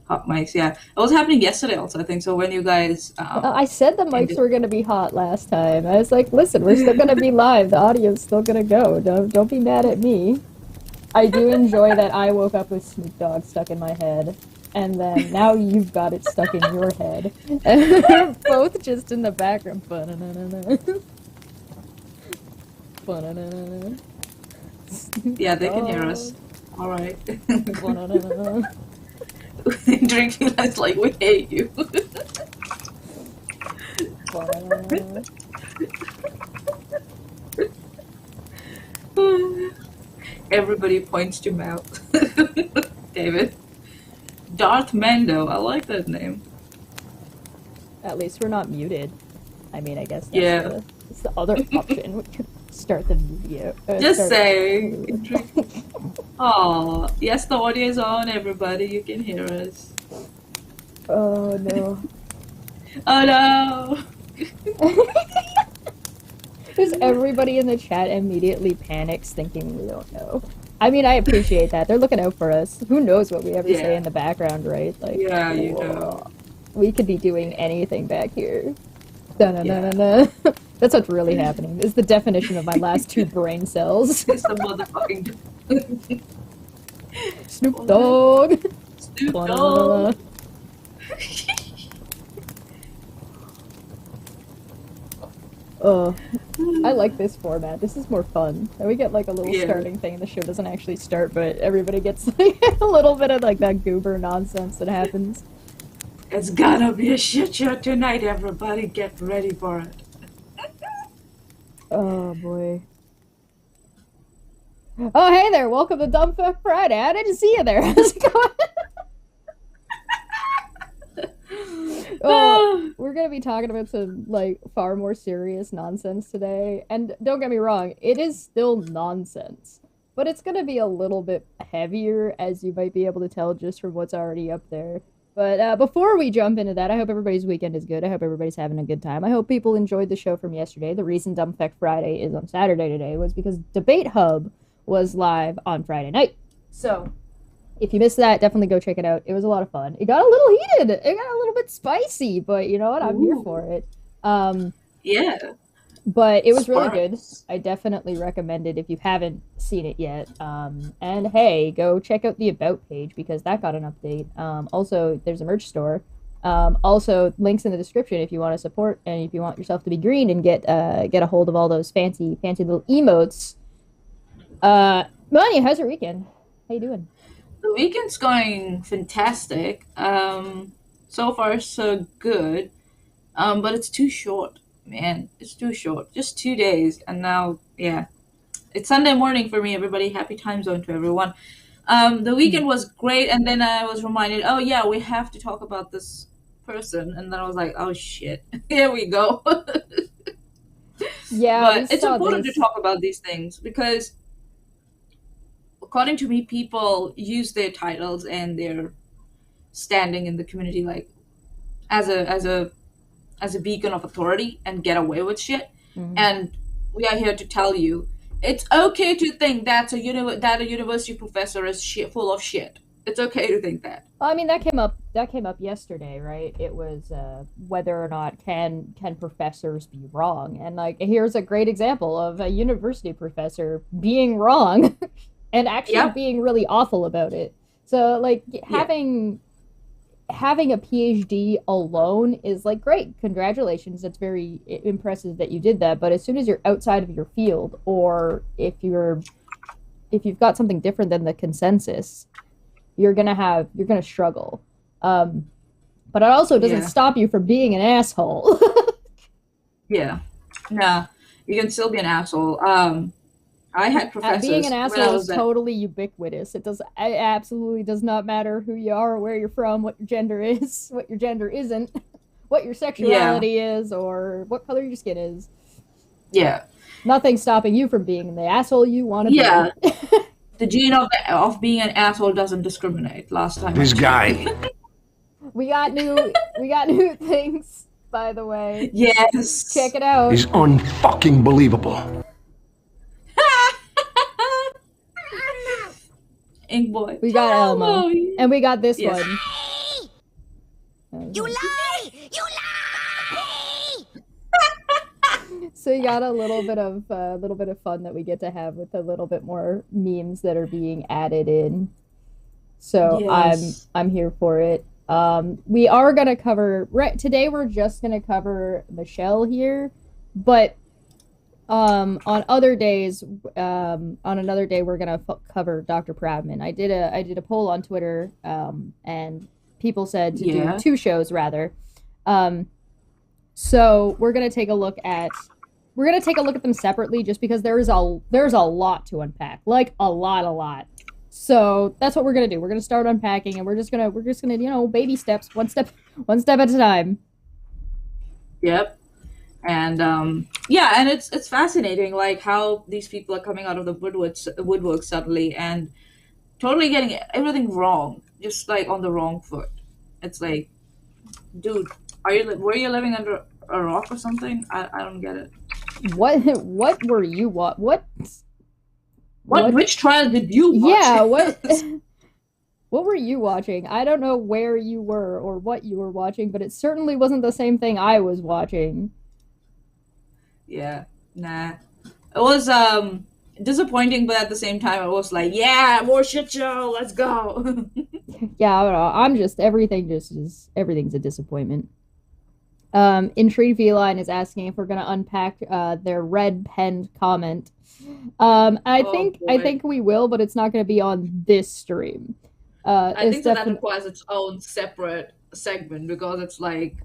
hot mics. Yeah, it was happening yesterday also. I think so. When you guys I said the mics ended. were gonna be hot last time. I was like, listen, we're still gonna be live. The audio's still gonna go. Don't be mad at me. I do enjoy that I woke up with Snoop Dogg stuck in my head, and then now you've got it stuck in your head. And we're both just in the background. Ba-na-na-na-na. Ba-na-na-na-na. Snoop Yeah, they can hear us. Dogg. All right. Ba-na-na-na-na. Drinking lights like we hate you. Ba-na-na-na. Everybody points to mouth. David. Darth Mando. I like that name. At least we're not muted. I mean, I guess Yeah. that's the other option. We could start the video. Just Start. saying. Oh, yes, the audio is on, everybody. You can hear us. Oh no. Oh no. Just everybody in the chat immediately panics thinking we don't know. I mean, I appreciate that. They're looking out for us. Who knows what we ever say Yeah. in the background, right? Like, Yeah, you know. we could be doing anything back here. Yeah. Da-na-na-na-na. That's what's really happening. Is the definition of my last two brain cells. It's the motherfucking Snoop Dogg. Snoop Ba-na-na-na. Dogg. Oh, I like this format. This is more fun. And we get like a little Yeah. starting thing, and the show doesn't actually start, but everybody gets like a little bit of like that goober nonsense that happens. It's gonna be a shit show tonight, everybody. Get ready for it. Oh boy. Oh hey there, welcome to Dumb Fuck Friday. I didn't see you there. How's it going? Oh, we're gonna be talking about some like far more serious nonsense today. And don't get me wrong, it is still nonsense. But it's gonna be a little bit heavier, as you might be able to tell just from what's already up there. But before we jump into that, I hope everybody's weekend is good. I hope everybody's having a good time. I hope people enjoyed the show from yesterday. The reason Dumb Fuck Friday is on Saturday today was because Debate Hub was live on Friday night. So if you missed that, definitely go check it out. It was a lot of fun. It got a little heated. It got a little bit spicy, but you know what? I'm here Ooh. for it. Um, Yeah. but it was really good. Sparks. I definitely recommend it if you haven't seen it yet. And hey, go check out the About page because that got an update. Also, there's a merch store. Also, links in the description if you want to support and if you want yourself to be green and get a hold of all those fancy little emotes. Melania, how's your weekend? How you doing? The weekend's going fantastic. So far so good. But it's too short, man. It's too short. Just 2 days, and now, yeah, it's Sunday morning for me. Everybody, happy time zone to everyone. The weekend was great, and then I was reminded, oh yeah, we have to talk about this person, and then I was like, oh shit, here we go. Yeah, we But it's saw important to this. talk about these things because, according to me, people use their titles and their standing in the community like as a beacon of authority and get away with shit. Mhm. And we are here to tell you it's okay to think that a university professor is shit full of shit. It's okay to think that. Well, I mean, that came up yesterday, right? It was whether or not can professors be wrong, and like here's a great example of a university professor being wrong and actually Yep. being really awful about it. So like Yeah. having a PhD alone is like great. Congratulations. That's very impressive that you did that. But as soon as you're outside of your field, or if you've got something different than the consensus, you're gonna struggle. Um, but it also doesn't Yeah. stop you from being an asshole. Yeah. Nah. You can still be an asshole. I had Being an professors when I asshole is was at totally ubiquitous. It absolutely does not matter who you are, where you're from, what your gender is, what your gender isn't, what your yeah. sexuality is, or what color your skin is. Yeah. Nothing's stopping you from being the asshole you want to Yeah. be. The gene of being an asshole doesn't discriminate. Last time I This checked. guy. we got new things, by the way. Yes. Check it out. Is unfucking believable. Ink boy. We got Elmo. Elmo. And we got this Yes. one. You lie! You lie! So you got a little bit of fun that we get to have with a little bit more memes that are being added in. So Yes. I'm here for it. We are gonna cover today. We're just gonna cover Michelle here, but on other days, on another day, we're gonna cover Dr. Proudman. I did a poll on Twitter, and people said to do two shows rather. So we're gonna take a look at them separately, just because there's a lot to unpack, like a lot. So that's what we're gonna do. We're gonna start unpacking, and we're just gonna baby steps, one step at a time. Yep. And yeah, and it's fascinating, like how these people are coming out of the woodwork suddenly and totally getting everything wrong, just like on the wrong foot. It's like, dude, were you living under a rock or something? I don't get it. What were you Which trial did you watch? Yeah, what were you watching? I don't know where you were or what you were watching, but it certainly wasn't the same thing I was watching. Yeah, nah. It was disappointing, but at the same time, it was like, yeah, more shit show, let's go. Yeah, I don't know. Everything's a disappointment. Intrigued Feline is asking if we're gonna unpack their red penned comment. I think we will, but it's not gonna be on this stream. I think that requires its own separate segment, because it's like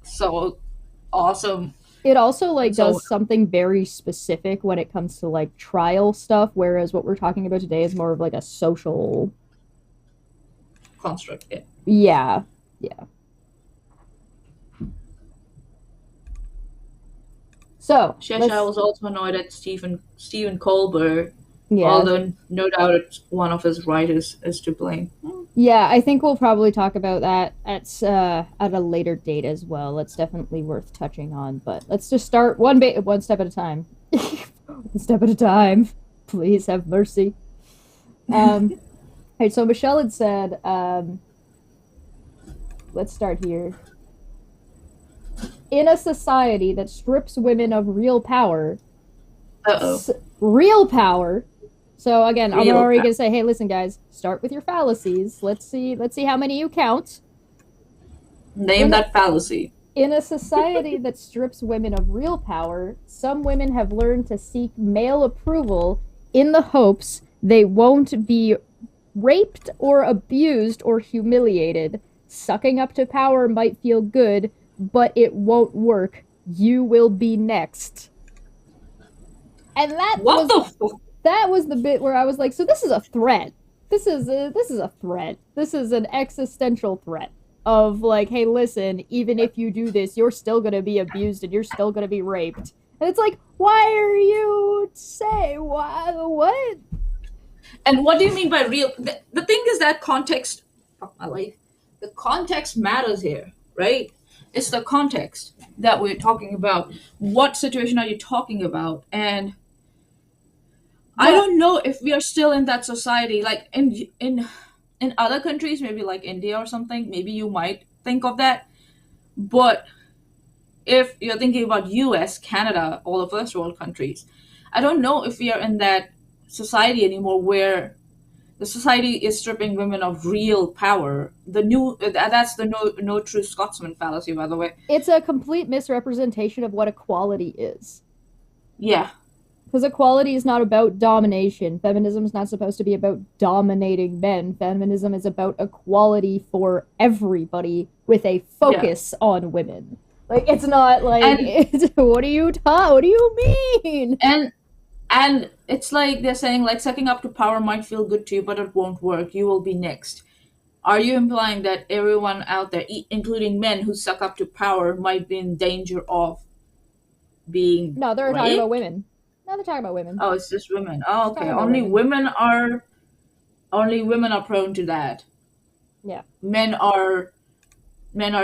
so awesome. It also does something very specific when it comes to like trial stuff, whereas what we're talking about today is more of like a social construct. Yeah. So Shesha was also annoyed at Stephen Colbert. Yeah. Although no doubt it's one of his writers is to blame. Yeah, I think we'll probably talk about that at a later date as well. It's definitely worth touching on, but let's just start one step at a time. One step at a time. Please have mercy. Alright, so Michelle had said, let's start here. In a society that strips women of real power, real power. So again, I'm already gonna say, hey, listen, guys, start with your fallacies. Let's see how many you count. Name that fallacy. In a society that strips women of real power, some women have learned to seek male approval in the hopes they won't be raped or abused or humiliated. Sucking up to power might feel good, but it won't work. You will be next. And that was the bit where I was like, so this is a threat. This is a threat. This is an existential threat of like, hey, listen, even if you do this, you're still gonna be abused and you're still gonna be raped. And it's like, why are you what? And what do you mean by real? The thing is that context. Fuck my life. The context matters here, right? It's the context that we're talking about. What situation are you talking about? And I don't know if we are still in that society. Like in other countries, maybe like India or something, maybe you might think of that. But if you're thinking about US, Canada, all the first world countries, I don't know if we are in that society anymore where the society is stripping women of real power. That's the no true Scotsman fallacy, by the way. It's a complete misrepresentation of what equality is. Yeah. Because equality is not about domination. Feminism is not supposed to be about dominating men. Feminism is about equality for everybody with a focus on women. Like, it's not like, what do you mean? And it's like they're saying, like, sucking up to power might feel good to you, but it won't work. You will be next. Are you implying that everyone out there, including men who suck up to power, might be in danger of being No, they're raped? talking about women. No, they're talking about women. Oh, it's just women. Oh, okay. Only women are prone to that. Yeah. Men are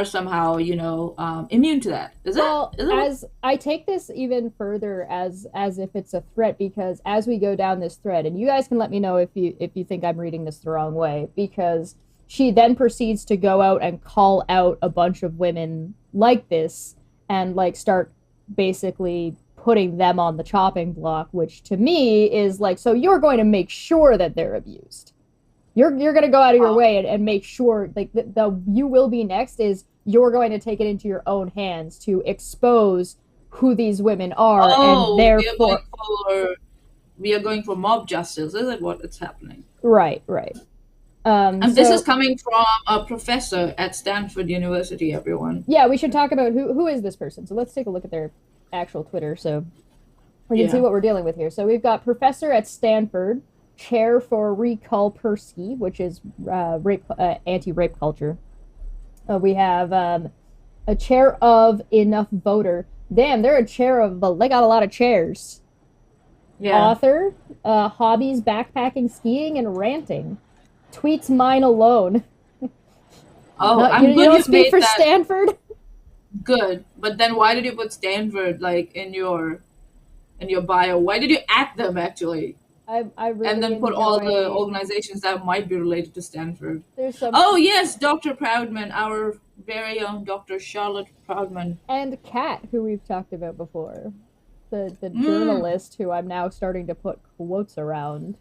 somehow, immune to that. Is it? I take this even further as if it's a threat, because as we go down this thread, and you guys can let me know if you think I'm reading this the wrong way, because she then proceeds to go out and call out a bunch of women like this and like start basically putting them on the chopping block, which to me is like, so you're going to make sure that they're abused. You're going to go out of your way and make sure like the you will be next is you're going to take it into your own hands to expose who these women are, and therefore we are going for mob justice. Is it what it's happening? Right. And this is coming from a professor at Stanford University, everyone. Yeah, we should talk about who is this person. So let's take a look at their actual Twitter so we can see what we're dealing with here. So we've got professor at Stanford, chair for Recall Persky, which is anti-rape culture. We have a chair of Enough Voter. Damn, they're a chair of, they got a lot of chairs. Yeah. Author, hobbies, backpacking, skiing, and ranting. Tweets mine alone. Oh, you don't speak for Stanford? Good, but then why did you put Stanford like in your bio? Why did you add them actually? I really and then put all the organizations that might be related to Stanford. There's some. Oh yes, Dr. Proudman, our very own Dr. Charlotte Proudman, and Kat, who we've talked about before, the journalist who I'm now starting to put quotes around.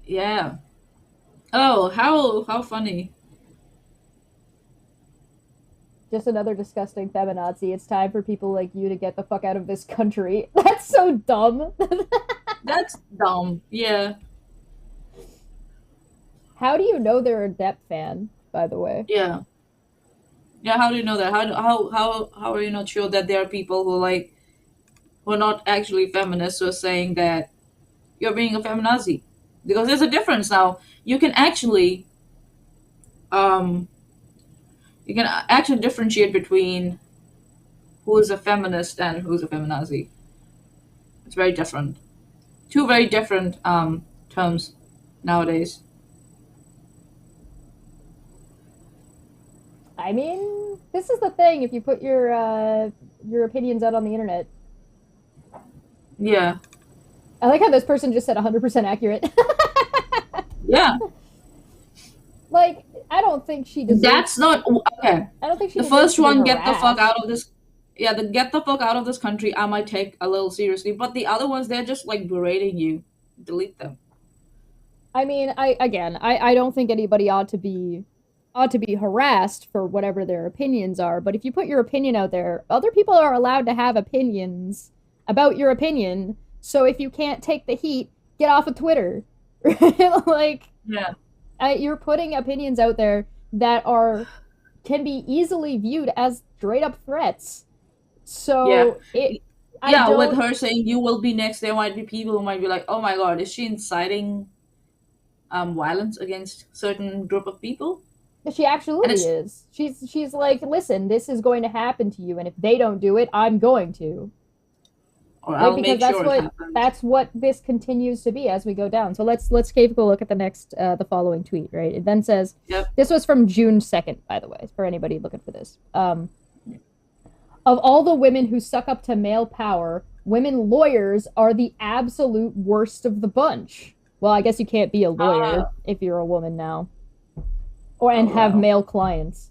Yeah. Oh, how funny. Just another disgusting feminazi. It's time for people like you to get the fuck out of this country. That's so dumb. That's dumb. Yeah. How do you know they're a Depp fan, by the way? Yeah. Yeah, how do you know that? How are you not sure that there are people who are not actually feminists who are saying that you're being a feminazi? Because there's a difference now. You can actually differentiate between who is a feminist and who's a feminazi. It's very different. Two very different terms nowadays. I mean, this is the thing. If you put your opinions out on the internet. Yeah. I like how this person just said 100% accurate. Yeah. Like, I don't think she deserves... That's not... Okay. I don't think she The first one, get the fuck out of this... Yeah, the get the fuck out of this country, I might take a little seriously. But the other ones, they're just, berating you. Delete them. I mean, I don't think anybody ought to be harassed for whatever their opinions are. But if you put your opinion out there, other people are allowed to have opinions about your opinion. So if you can't take the heat, get off of Twitter. You're putting opinions out there that can be easily viewed as straight up threats. So with her saying you will be next, there might be people who might be like, oh my god, is she inciting violence against certain group of people? She absolutely is. She's like, listen, this is going to happen to you, and if they don't do it, I'm going to. Or I'll make sure it happens. That's what this continues to be as we go down. So let's take a look at the following tweet, right? It then says, This was from June 2nd, by the way, for anybody looking for this. Of all the women who suck up to male power, women lawyers are the absolute worst of the bunch. Well, I guess you can't be a lawyer if you're a woman now. And have male clients.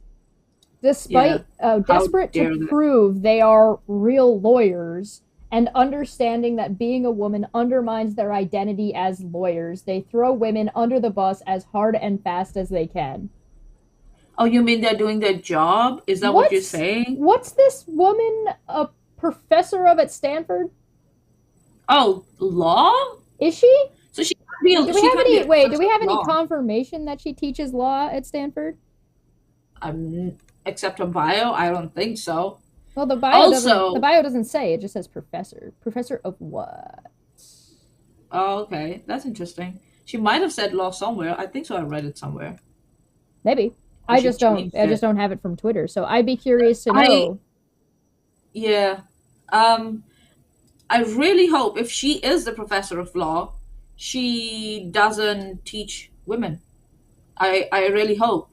Despite desperate to prove they are real lawyers, and understanding that being a woman undermines their identity as lawyers, they throw women under the bus as hard and fast as they can. Oh, you mean they're doing their job? Is that what you're saying? What's this woman a professor of at Stanford? Oh, law? Is she? So she do we have any confirmation that she teaches law at Stanford? Except her bio, I don't think so. Well, the bio doesn't say. It just says professor. Professor of what? Oh, okay. That's interesting. She might have said law somewhere. I think so. I read it somewhere. Maybe. I just don't have it from Twitter. So I'd be curious to know. I really hope if she is the professor of law, she doesn't teach women. I really hope,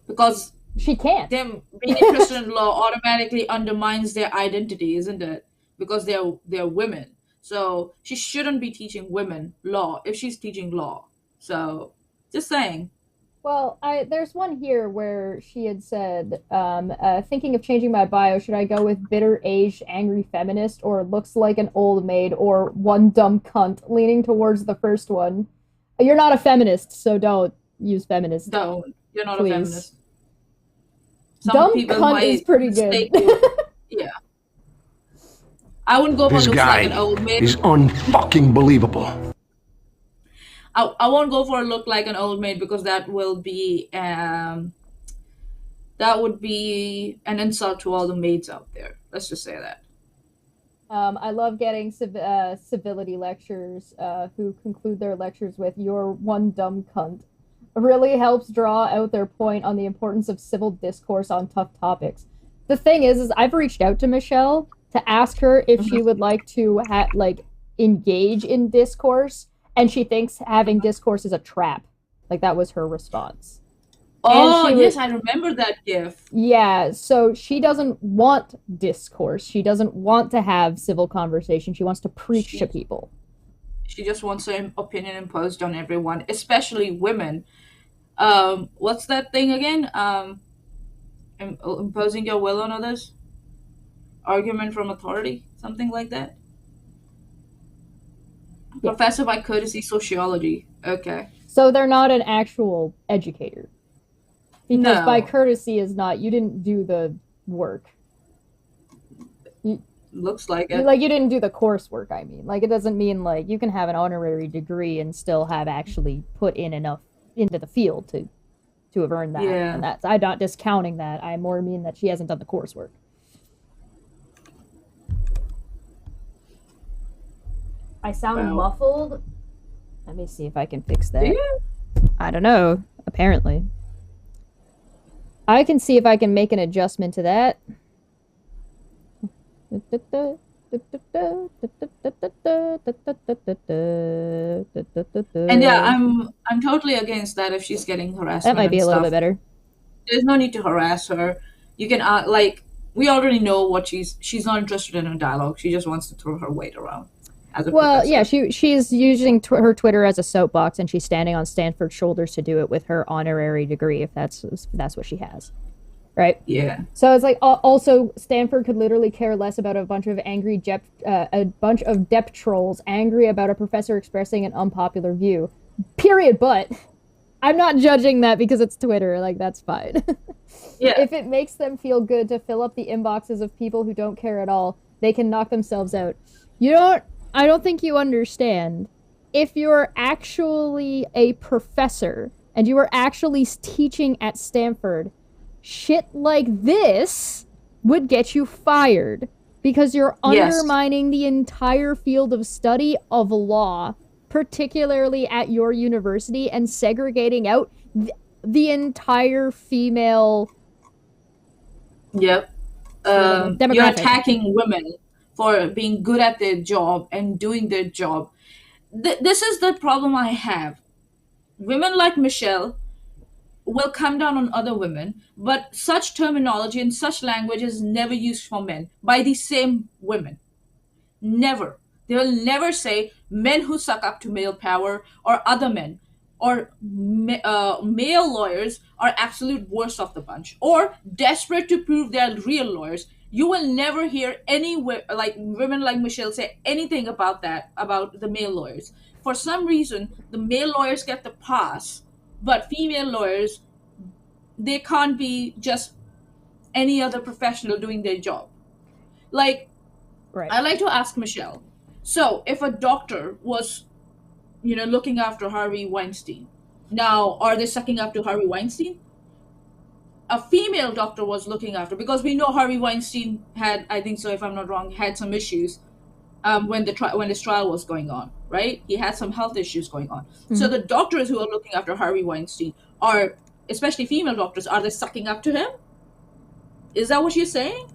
because she can't. Them being interested in law automatically undermines their identity, isn't it? Because they're women. So she shouldn't be teaching women law if she's teaching law. So just saying. Well, there's one here where she had said, thinking of changing my bio, should I go with bitter-aged, angry feminist, or looks like an old maid, or one dumb cunt, leaning towards the first one. You're not a feminist, so don't use feminist, Don't. You're not a please. feminist. Some Dumb people cunt might is pretty good. mistake you. Yeah. I wouldn't go for This looks guy like an old maid. is unfucking believable. I won't go for a look like an old maid because that would be an insult to all the maids out there. Let's just say that. I love getting civility lectures who conclude their lectures with "You're one dumb cunt." Really helps draw out their point on the importance of civil discourse on tough topics. The thing is I've reached out to Michelle to ask her if she would like to engage in discourse, and she thinks having discourse is a trap. Like, that was her response. Oh, yes, I remember that gif. Yeah, so she doesn't want discourse. She doesn't want to have civil conversation. She wants to preach to people. She just wants her opinion imposed on everyone, especially women. What's that thing again? Imposing your will on others? Argument from authority? Something like that? Yeah. Professor by courtesy sociology. Okay. So they're not an actual educator. Because by courtesy is not, you didn't do the work. Looks like it. Like, you didn't do the coursework, I mean. Like, it doesn't mean, like, you can have an honorary degree and still have actually put in enough into the field to have earned that. Yeah. And I'm not discounting that. I more mean that she hasn't done the coursework. I sound muffled. Let me see if I can fix that. I don't know. Apparently. I can see if I can make an adjustment to that. And yeah, I'm totally against that if she's getting harassed. That might be a little bit better. There's no need to harass her. You can we already know what she's not interested in a dialogue. She just wants to throw her weight around. Well, yeah, she's using her Twitter as a soapbox, and she's standing on Stanford's shoulders to do it with her honorary degree, if that's what she has, right? Yeah. So it's like also Stanford could literally care less about a bunch of angry Depp trolls angry about a professor expressing an unpopular view. Period. But I'm not judging that because it's Twitter. Like, that's fine. Yeah. If it makes them feel good to fill up the inboxes of people who don't care at all, they can knock themselves out. I don't think you understand. If you're actually a professor and you are actually teaching at Stanford, shit like this would get you fired because you're undermining the entire field of study of law, particularly at your university, and segregating out the entire female demographic. You're attacking women for being good at their job and doing their job. This is the problem I have. Women like Michelle will come down on other women, but such terminology and such language is never used for men by these same women. Never. They will never say men who suck up to male power or other men or male lawyers are absolute worst of the bunch or desperate to prove they're real lawyers. You will never hear any women like Michelle say anything about that, about the male lawyers. For some reason, the male lawyers get the pass, but female lawyers, they can't be just any other professional doing their job. Like, right. I like to ask Michelle, so if a doctor was, looking after Harvey Weinstein, now are they sucking up to Harvey Weinstein? A female doctor was looking after, because we know Harvey Weinstein had, I think so if I'm not wrong, had some issues when this trial was going on, right? He had some health issues going on. Mm-hmm. So the doctors who are looking after Harvey Weinstein are, especially female doctors, are they sucking up to him? Is that what you're saying?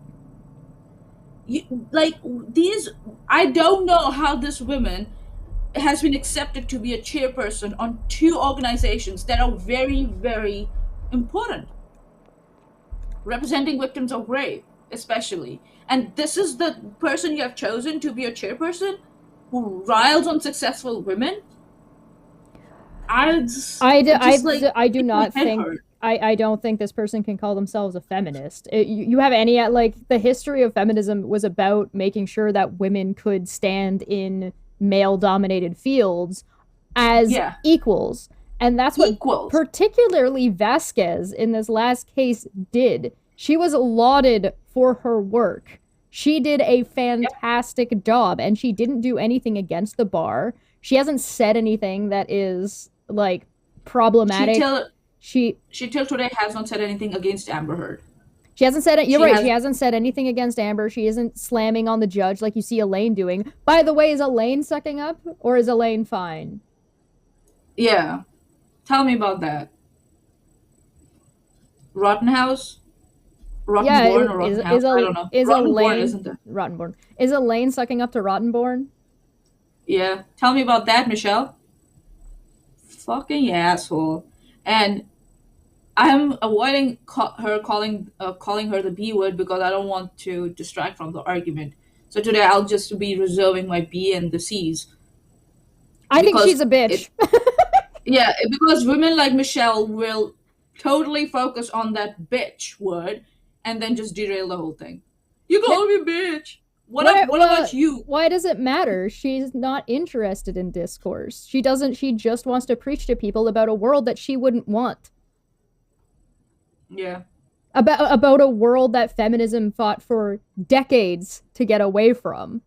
I don't know how this woman has been accepted to be a chairperson on two organizations that are very, very important, representing victims of rape, especially. And this is the person you have chosen to be a chairperson who riles on successful women? I do not head think hurt. I don't think this person can call themselves a feminist. You have any like the history of feminism was about making sure that women could stand in male dominated fields as Yeah, equals. And that's what equals. particularly Vasquez in this last case did. She was lauded for her work. She did a fantastic job and she didn't do anything against the bar. She hasn't said anything that is like She problematic. till She she till today has not said anything against Amber Heard. she hasn't said it. You're She right. has She hasn't said anything against Amber. She isn't slamming on the judge like you see Elaine doing. By the way, is Elaine sucking up or is Elaine fine? Yeah. Tell me about that. Rottenhouse? Yeah, Rottenborn or Rottenhouse? I don't know. is Rottenborn, Elaine isn't it? Rottenborn? Is Elaine sucking up to Rottenborn? Yeah. Tell me about that, Michelle. Fucking asshole. And I'm avoiding calling her the B word because I don't want to distract from the argument. So today I'll just be reserving my B and the C's. I think Because she's a bitch. Yeah, because women like Michelle will totally focus on that bitch word and then just derail the whole thing. You call me bitch. What about you? Why does it matter? She's not interested in discourse. She just wants to preach to people about a world that she wouldn't want. Yeah. About a world that feminism fought for decades to get away from.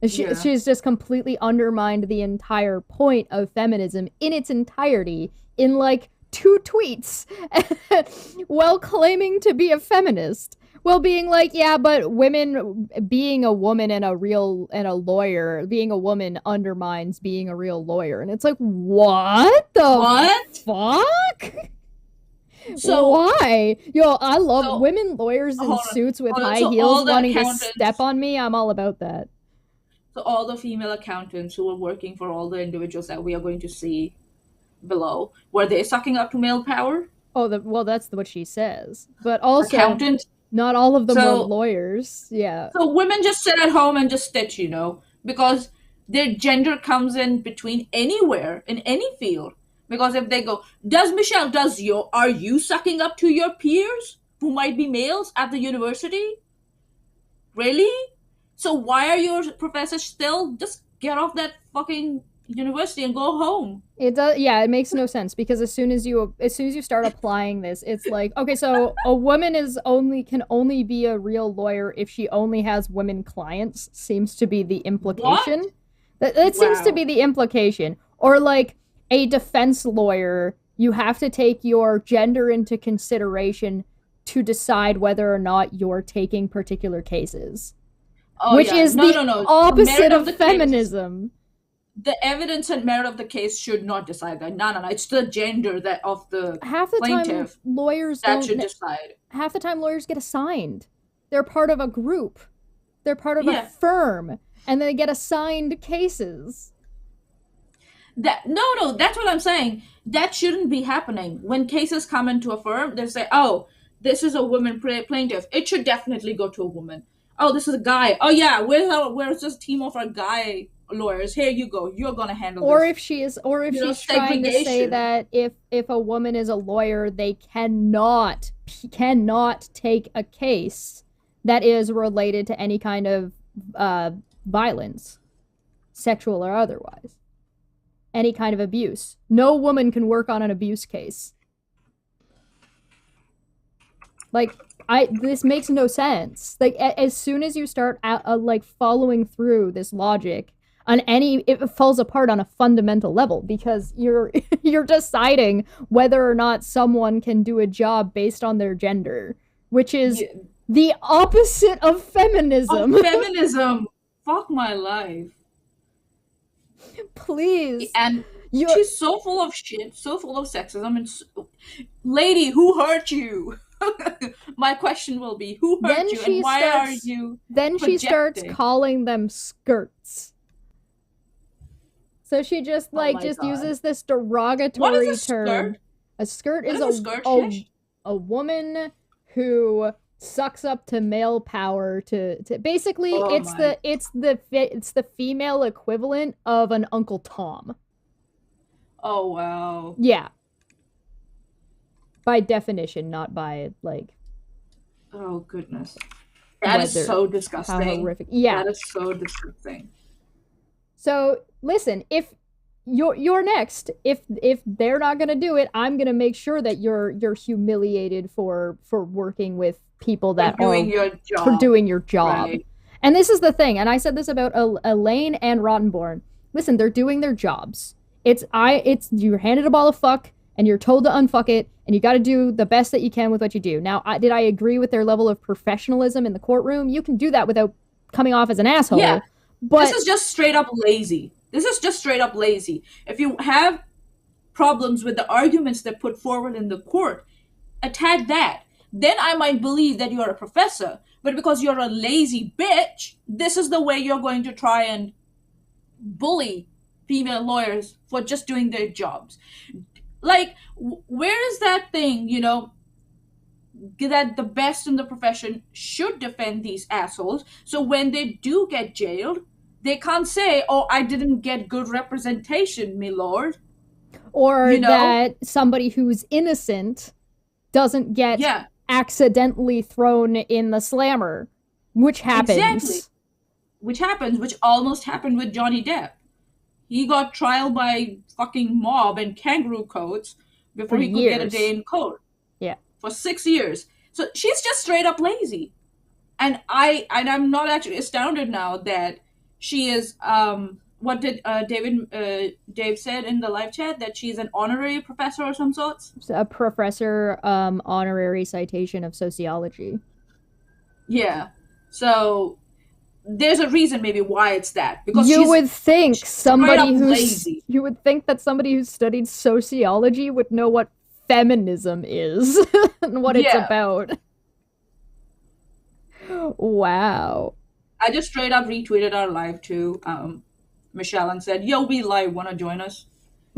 She's just completely undermined the entire point of feminism in its entirety in like 2 tweets while claiming to be a feminist. Well, being like, yeah, but women being a woman and a lawyer, being a woman undermines being a real lawyer. And it's like, what the fuck? So why? Yo, I love women lawyers in suits with high heels wanting to step on me. I'm all about that. So all the female accountants who are working for all the individuals that we are going to see below, were they sucking up to male power? Oh, well, that's what she says. But also, accountant. Not all of them were lawyers. Yeah. So women just sit at home and just stitch, because their gender comes in between anywhere in any field. Because if they go, are you sucking up to your peers who might be males at the university? Really? So why are your professors still just get off that fucking university and go home? It does. Yeah, it makes no sense because as soon as you start applying this, it's like, okay, so a woman can only be a real lawyer if she only has women clients. Seems to be the implication. That seems to be the implication. Or like a defense lawyer, you have to take your gender into consideration to decide whether or not you're taking particular cases. Which is the opposite of feminism. The evidence and merit of the case should not decide that. No. It's the gender of the plaintiff time lawyers that should decide. Half the time lawyers get assigned. They're part of a group. They're part of a firm. And they get assigned cases. That's what I'm saying. That shouldn't be happening. When cases come into a firm, they say, oh, this is a woman plaintiff. It should definitely go to a woman. Oh, this is a guy. Oh, yeah, where's this team of our guy lawyers? Here you go. You're gonna handle this. Or if she's trying to say that if a woman is a lawyer, they cannot take a case that is related to any kind of violence, sexual or otherwise. Any kind of abuse. No woman can work on an abuse case. Like, this makes no sense. Like, as soon as you start following through this logic, it falls apart on a fundamental level because you're deciding whether or not someone can do a job based on their gender, which is the opposite of feminism. Fuck my life. Please. And she's so full of shit, so full of sexism, and lady, who hurt you? My question will be, who hurt you and why are you Then she starts calling them skirts. So she just uses this derogatory term. A skirt is a woman who sucks up to male power to basically it's the female equivalent of an Uncle Tom. Oh wow. Yeah. By definition, not by, like, Oh goodness. That is whether so how disgusting. horrific. Yeah. That is so disgusting. So listen, if you're next, if they're not gonna do it, I'm gonna make sure that you're humiliated for working with people For that doing are your for job. doing your job. Right. And this is the thing, and I said this about Elaine and Rottenborn. Listen, they're doing their jobs. It's you're handed a ball of fuck, and you're told to unfuck it, and you got to do the best that you can with what you do. Now, did I agree with their level of professionalism in the courtroom? You can do that without coming off as an asshole. Yeah. But This is just straight up lazy. This is just straight up lazy. If you have problems with the arguments that put forward in the court, attack that. Then I might believe that you're a professor. But because you're a lazy bitch, this is the way you're going to try and bully female lawyers for just doing their jobs. Like, where is that thing, that the best in the profession should defend these assholes, so when they do get jailed, they can't say, oh, I didn't get good representation, my lord. or that somebody who's innocent doesn't get accidentally thrown in the slammer, which happens. Exactly. Which almost happened with Johnny Depp. He got trial by fucking mob and kangaroo courts before he could get a day in court. Yeah. For 6 years. So she's just straight up lazy. And I'm not actually astounded now that she is what did Dave said in the live chat, that she's an honorary professor or some sorts? A professor honorary citation of sociology. Yeah. So there's a reason maybe why it's that, because you would think somebody who's lazy. You would think that somebody who studied sociology would know what feminism is and what it's about. Wow. I just straight up retweeted our live too, Michelle, and said, yo, we live, wanna join us?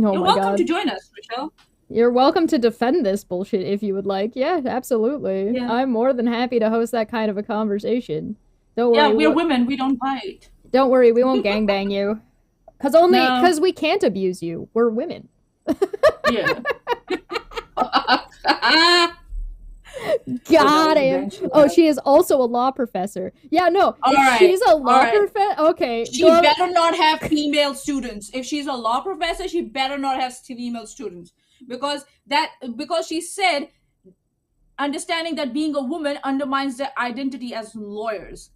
Oh, You're welcome to join us, Michelle. You're welcome to defend this bullshit if you would like. Yeah, absolutely. Yeah. I'm more than happy to host that kind of a conversation. Don't worry. Yeah, we're women. We don't bite. Don't worry. We won't gangbang you. Because we can't abuse you. We're women. Yeah. Got him. Oh, she is also a law professor. Yeah, no. She's a law professor. Okay. She better not have female students. If she's a law professor, she better not have female students. Because she said understanding that being a woman undermines their identity as lawyers.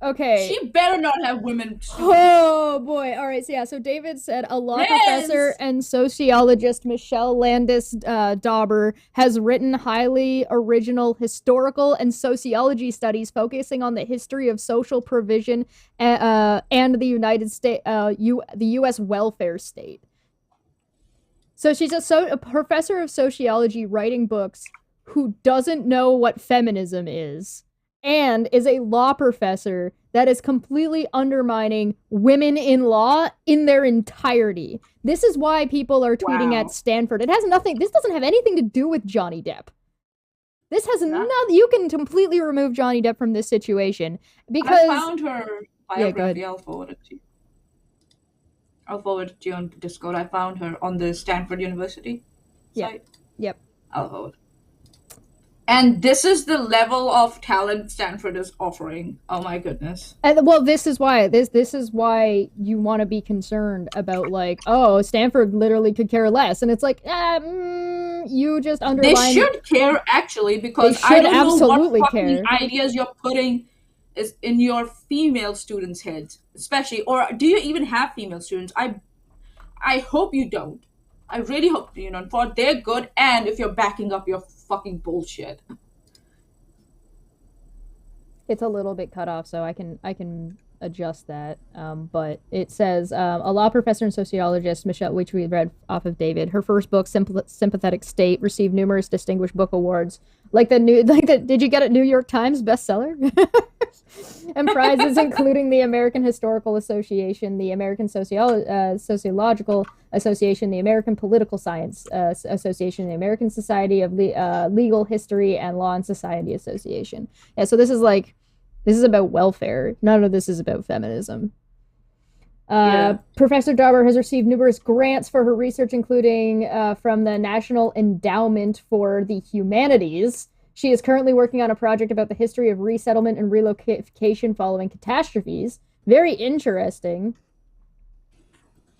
Okay. She better not have women students. Oh boy. All right. So David said a law professor and sociologist Michelle Landis Dauber has written highly original historical and sociology studies focusing on the history of social provision and the United States, the U.S. welfare state. So she's a professor of sociology writing books who doesn't know what feminism is, and is a law professor that is completely undermining women in law in their entirety. This is why people are tweeting at Stanford. This doesn't have anything to do with Johnny Depp. This has nothing. You can completely remove Johnny Depp from this situation because I found her biography. I'll forward it to you. I'll forward it to you on Discord. I found her on the Stanford University site. Yep. I'll forward. And this is the level of talent Stanford is offering. Oh my goodness. And well, this is why you want to be concerned about, like, oh, Stanford literally could care less, and it's like, you just underline. They should care actually, because I don't know what fucking ideas you're putting is in your female students' heads, especially. Or do you even have female students? I hope you don't. I really hope you don't. For they're good, and if you're backing up your fucking bullshit. It's a little bit cut off, so I can adjust that. But it says a law professor and sociologist, Michelle, which we read off of David. Her first book, Sympathetic State, received numerous distinguished book awards, did you get it, New York Times bestseller? And prizes including the American Historical Association, the American Sociological Association, the American Political Science Association, the American Society of Legal History and Law and Society Association. Yeah, so this is about welfare. None of this is about feminism. Yeah. Professor Dauber has received numerous grants for her research, including from the National Endowment for the Humanities. She is currently working on a project about the history of resettlement and relocation following catastrophes. Very interesting.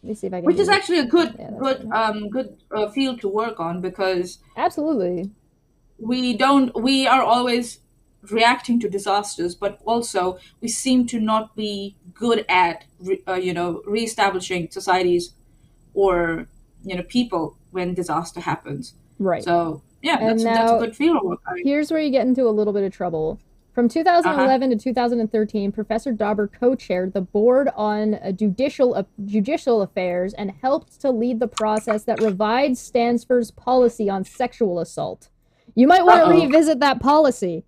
Let me see if I can. Which is actually a good, Yeah, that's good, fine. good field to work on, because Absolutely. we are always reacting to disasters, but also we seem to not be good at reestablishing societies or people when disaster happens. Right. So yeah, And that's a now good field of work. here's where you get into a little bit of trouble. From Uh-huh. 2011 to 2013, Professor Dauber co-chaired the board on judicial affairs and helped to lead the process that revised Stanford's policy on sexual assault. You might want to Uh-oh. revisit that policy.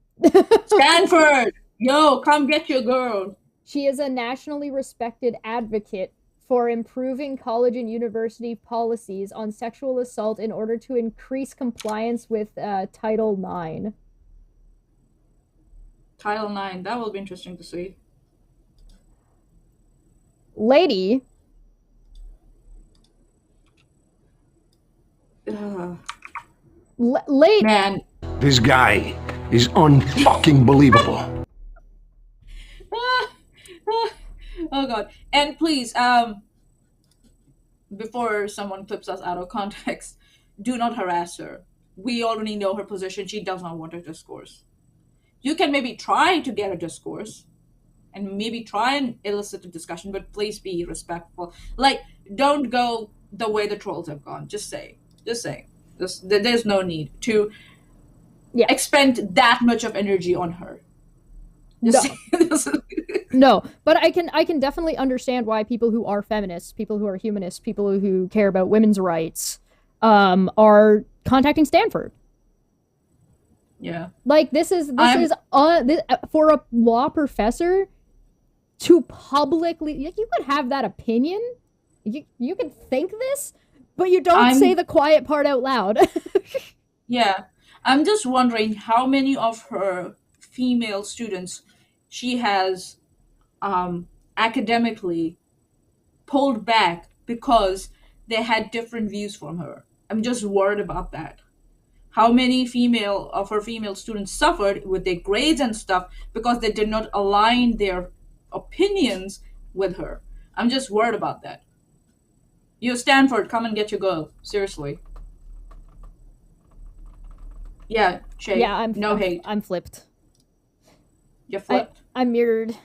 Stanford, yo, come get your girl. She is a nationally respected advocate for improving college and university policies on sexual assault in order to increase compliance with Title IX. Title IX, that will be interesting to see. Lady. Late. Man. This guy is unfucking believable. Oh god. And please, before someone clips us out of context, do not harass her. We already know her position. She does not want a discourse. You can maybe try to get a discourse and maybe try and elicit a discussion, but please be respectful. Like, don't go the way the trolls have gone. Just say. There's no need to expend that much of energy on her. No, but I can definitely understand why people who are feminists, people who are humanists, people who care about women's rights, are contacting Stanford. Yeah. Like this is for a law professor to publicly, you could have that opinion, you could think this, but you don't say the quiet part out loud. Yeah, I'm just wondering how many of her female students she has academically pulled back because they had different views from her. I'm just worried about that. How many of her female students suffered with their grades and stuff because they did not align their opinions with her. I'm just worried about that. You, Stanford, come and get your girl. Seriously. Yeah, Shay. Yeah, I'm hate. I'm flipped. You're flipped? I'm mirrored.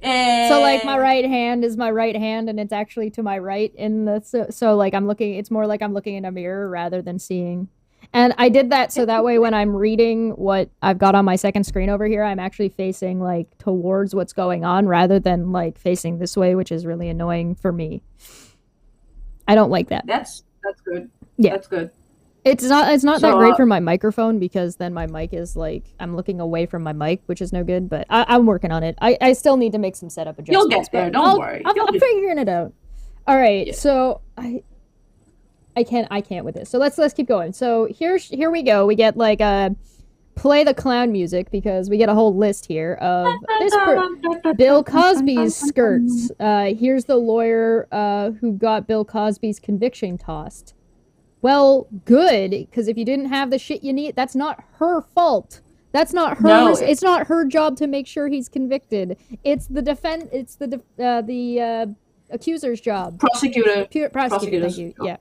So like my right hand is my right hand and it's actually to my right in the so like it's more like I'm looking in a mirror rather than seeing. And I did that so that way when I'm reading what I've got on my second screen over here, I'm actually facing like towards what's going on rather than like facing this way, which is really annoying for me. I don't like that. That's good. Yeah. That's good. It's not that great for my microphone because then my mic is like I'm looking away from my mic, which is no good. But I'm working on it. I still need to make some setup adjustments. You'll get there. Don't worry. I'm figuring it out. All right. Yeah. So I can't with this. So let's keep going. So here we go. We get like play the clown music because we get a whole list here of this Bill Cosby's skirts. Here's the lawyer who got Bill Cosby's conviction tossed. Well, good, because if you didn't have the shit you need, that's not her fault. That's not her. No, it's not her job to make sure he's convicted. It's the It's the accuser's job. Prosecutor. Prosecutor. Thank you. Yeah.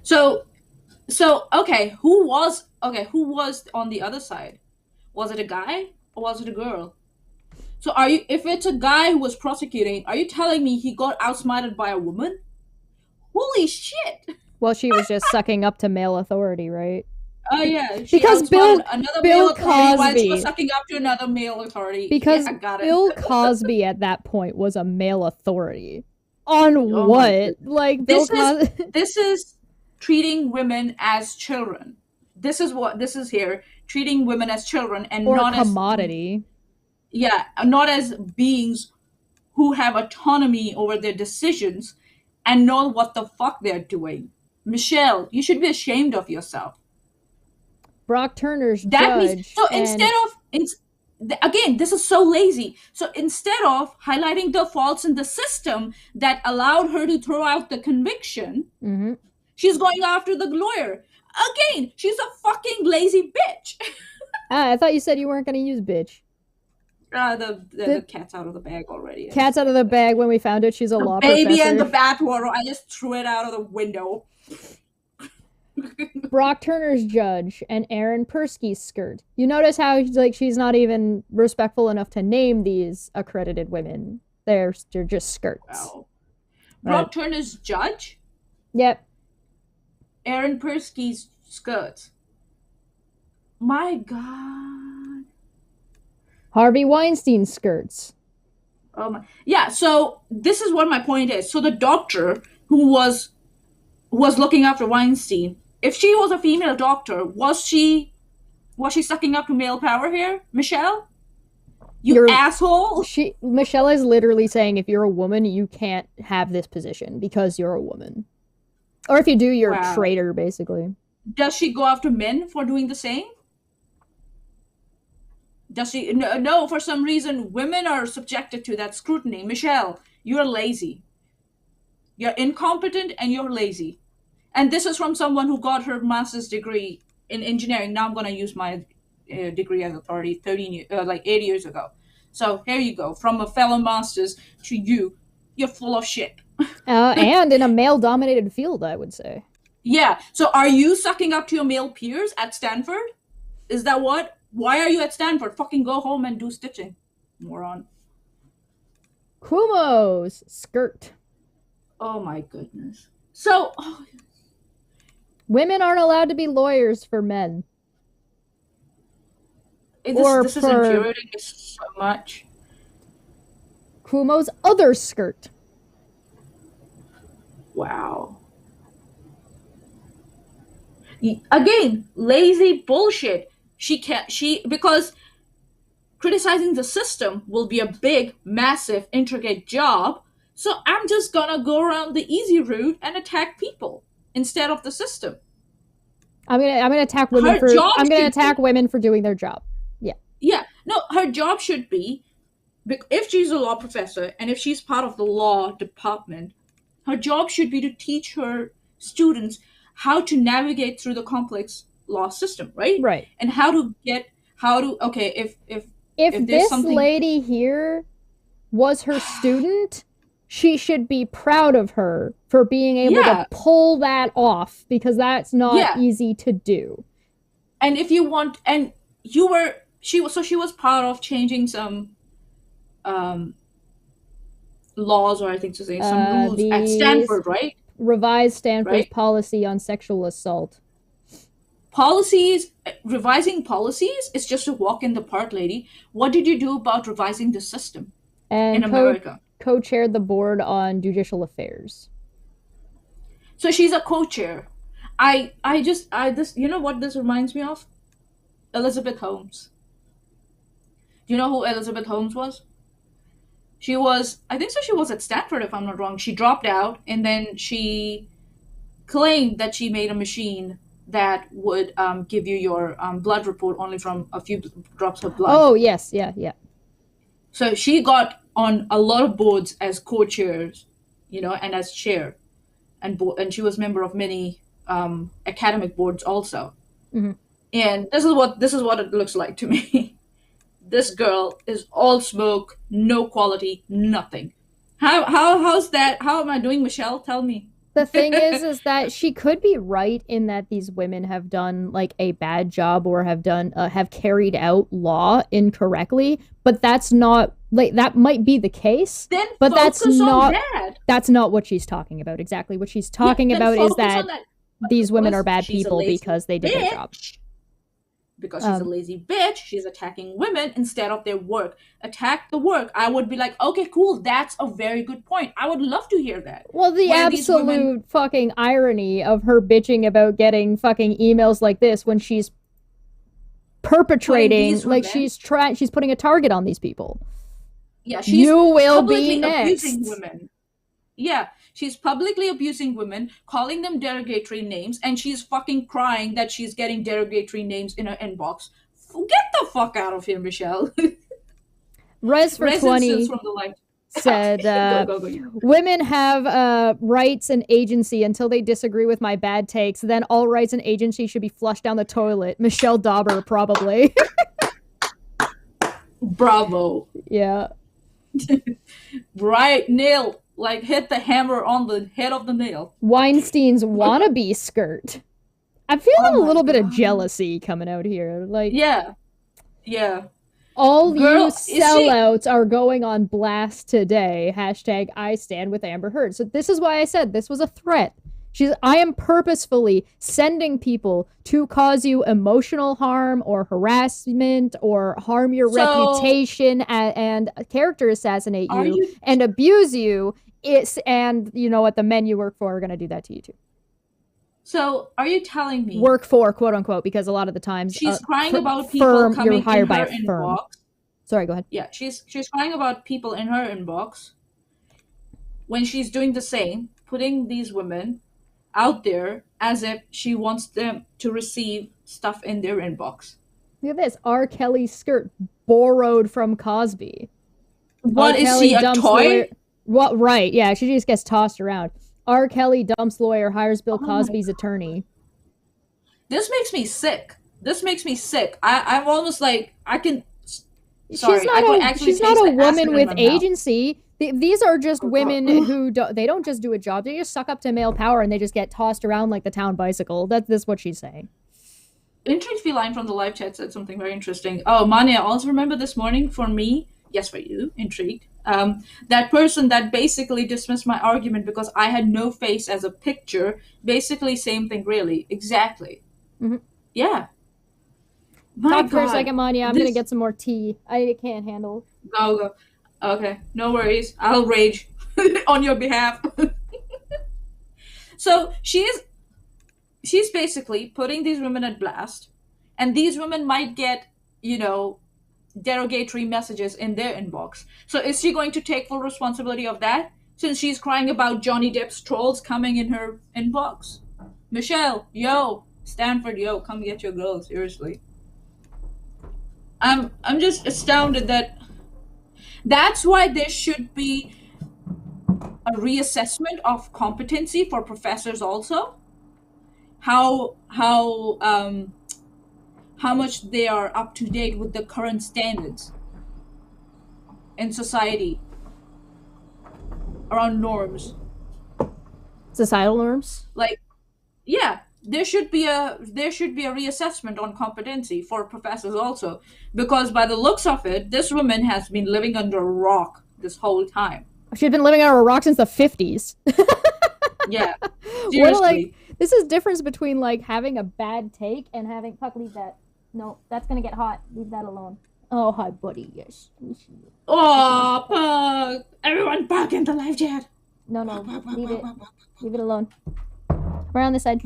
So okay, who was on the other side? Was it a guy or was it a girl? So if it's a guy who was prosecuting, are you telling me he got outsmarted by a woman? Holy shit! Well, she was just sucking up to male authority, right? Oh yeah, because Bill Cosby was sucking up to another male authority. Because Bill Cosby at that point was a male authority. On what? Like Bill Cosby. This is treating women as children. This is here, treating women as children and or not commodity. Not as beings who have autonomy over their decisions and know what the fuck they're doing. Michelle, you should be ashamed of yourself. Brock Turner's judge. Means, so instead of again, this is so lazy. So instead of highlighting the faults in the system that allowed her to throw out the conviction, Mm-hmm. she's going after the lawyer. Again, she's a fucking lazy bitch. I thought you said you weren't going to use bitch. The cat's out of the bag already. Cat's out of the bag. When we found it, she's a law Baby professor. and the bathwater, I just threw it out of the window. Brock Turner's judge and Aaron Persky's skirt. You notice how like she's not even respectful enough to name these accredited women. They're just skirts. Wow. Brock Turner's judge? Yep. Aaron Persky's skirt. My God. Harvey Weinstein's skirts. Oh my. Yeah, so this is what my point is. So the doctor who was looking after Weinstein, if she was a female doctor, was she sucking up to male power here, Michelle? You're asshole. Michelle is literally saying if you're a woman, you can't have this position because you're a woman. Or if you do, you're a traitor, basically. Does she go after men for doing the same? Does she? No, for some reason, women are subjected to that scrutiny. Michelle, you're lazy. You're incompetent and you're lazy. And this is from someone who got her master's degree in engineering. Now I'm going to use my degree as authority 8 years ago. So here you go. From a fellow master's to you, you're full of shit. And in a male-dominated field, I would say. Yeah. So are you sucking up to your male peers at Stanford? Is that what? Why are you at Stanford? Fucking go home and do stitching, moron. Cuomo's skirt. Oh my goodness. So... women aren't allowed to be lawyers for men. This is infuriating so much. Cuomo's other skirt. Wow. Again, lazy bullshit. Because criticizing the system will be a big, massive, intricate job. So I'm just gonna go around the easy route and attack people instead of the system. I'm gonna attack women women for doing their job. Yeah. Yeah. No, her job should be, if she's a law professor and if she's part of the law department, her job should be to teach her students how to navigate through the complex law system, right? Right. And if this lady here was her student, she should be proud of her for being able to pull that off, because that's not easy to do. And if you want, she was part of changing some laws, or I think to say some rules at Stanford, right? Revised Stanford's policy on sexual assault. Revising policies is just a walk in the park, lady. What did you do about revising the system in America? Co-chaired the board on judicial affairs. So she's a co-chair. You know what this reminds me of? Elizabeth Holmes. Do you know who Elizabeth Holmes was? She was at Stanford, if I'm not wrong. She dropped out, and then she claimed that she made a machine that would give you your blood report only from a few drops of blood. Oh, yes, yeah. So she got on a lot of boards as co-chairs, and as chair, and she was member of many academic boards also. Mm-hmm. And this is what it looks like to me. This girl is all smoke, no quality, nothing. How's that? How am I doing, Michelle? Tell me. The thing is that she could be right in that these women have done like a bad job or have carried out law incorrectly, but that's not that might be the case. Then but that's not what she's talking about. Exactly what she's talking about is that these women are bad people because they did their job. Because she's a lazy bitch, she's attacking women instead of their work. Attack the work. I would be like, okay, cool, that's a very good point. I would love to hear that. Well, the absolute fucking irony of her bitching about getting fucking emails like this when she's perpetrating, like she's putting a target on these people. Yeah, she's you will be next. Abusing women. Yeah, She's publicly abusing women, calling them derogatory names, and she's fucking crying that she's getting derogatory names in her inbox. Get the fuck out of here, Michelle. Res for Res 20 instance from the life. said, Go. women have rights and agency until they disagree with my bad takes. Then all rights and agency should be flushed down the toilet. Michelle Dauber, probably. Bravo. Yeah. Right, nail. Like, hit the hammer on the head of the nail. Weinstein's wannabe skirt. I'm feeling Oh a little my bit of God. jealousy coming out here. Like, Yeah. all Girl, you is she- sellouts are going on blast today. Hashtag I stand with Amber Heard. So this is why I said this was a threat. I am purposefully sending people to cause you emotional harm or harassment or harm your reputation and character assassinate you and abuse you. And you know what? The men you work for are going to do that to you too. So, are you telling me Work for, quote unquote, because a lot of the times she's crying about people firm, coming you're hired in by her a firm. inbox? Sorry, go ahead. Yeah, she's crying about people in her inbox when she's doing the same, putting these women out there as if she wants them to receive stuff in their inbox. Look at this. R. Kelly's skirt borrowed from Cosby. What R. is Kelly she, a dumps toy? Lawyer... What? Right, yeah, she just gets tossed around. R. Kelly dumps lawyer, hires Bill Oh Cosby's attorney. This makes me sick. I'm almost like, I can... Sorry, she's not a woman with agency. These are just women who they don't just do a job. They just suck up to male power and they just get tossed around like the town bicycle. That's what she's saying. Intrigued Feline from the live chat said something very interesting. Oh, Mania, also remember this morning for me, yes, for you, intrigued, that person that basically dismissed my argument because I had no face as a picture, basically same thing, really. Exactly. Mm-hmm. Yeah. Talk for a second, Mania. I'm going to get some more tea. I can't handle. Go. Okay, no worries. I'll rage on your behalf. So she's basically putting these women at blast, and these women might get, derogatory messages in their inbox. So is she going to take full responsibility of that, since she's crying about Johnny Depp's trolls coming in her inbox? Michelle, yo, Stanford, yo, come get your girl, seriously. I'm just astounded that's why there should be a reassessment of competency for professors also. How much they are up to date with the current standards in society around norms. Societal norms? Like, yeah, there should be a reassessment on competency for professors also, because by the looks of it, this woman has been living under a rock this whole time. She's been living under a rock since the 50s. Yeah, seriously. This is difference between having a bad take and having Puck, leave that. No, that's gonna get hot. Leave that alone. Oh, hi, buddy. Yes. Oh, Puck! Everyone back in the live chat. No, leave it. Leave it alone. We're on this side.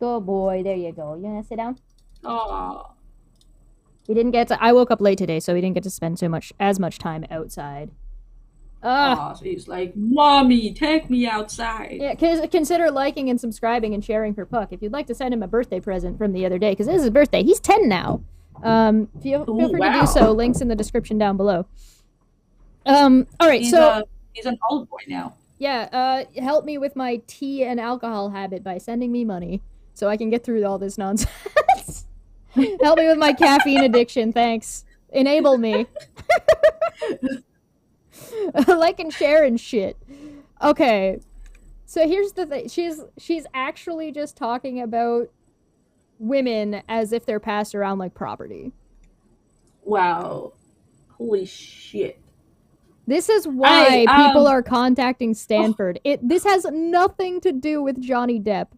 Good boy. There you go. You gonna sit down? Oh. We didn't get to. I woke up late today, so we didn't get to spend as much time outside. So he's like, "Mommy, take me outside." Yeah, consider liking and subscribing and sharing for Puck. If you'd like to send him a birthday present from the other day, because it is his birthday. He's 10 now. Feel free to do so. Links in the description down below. All right, he's an old boy now. Yeah, help me with my tea and alcohol habit by sending me money so I can get through all this nonsense. Help me with my caffeine addiction, thanks. Enable me. Like and share and shit. Okay, so here's the thing. She's actually just talking about women as if they're passed around like property. Wow. Holy shit. This is why people are contacting Stanford. This has nothing to do with Johnny Depp.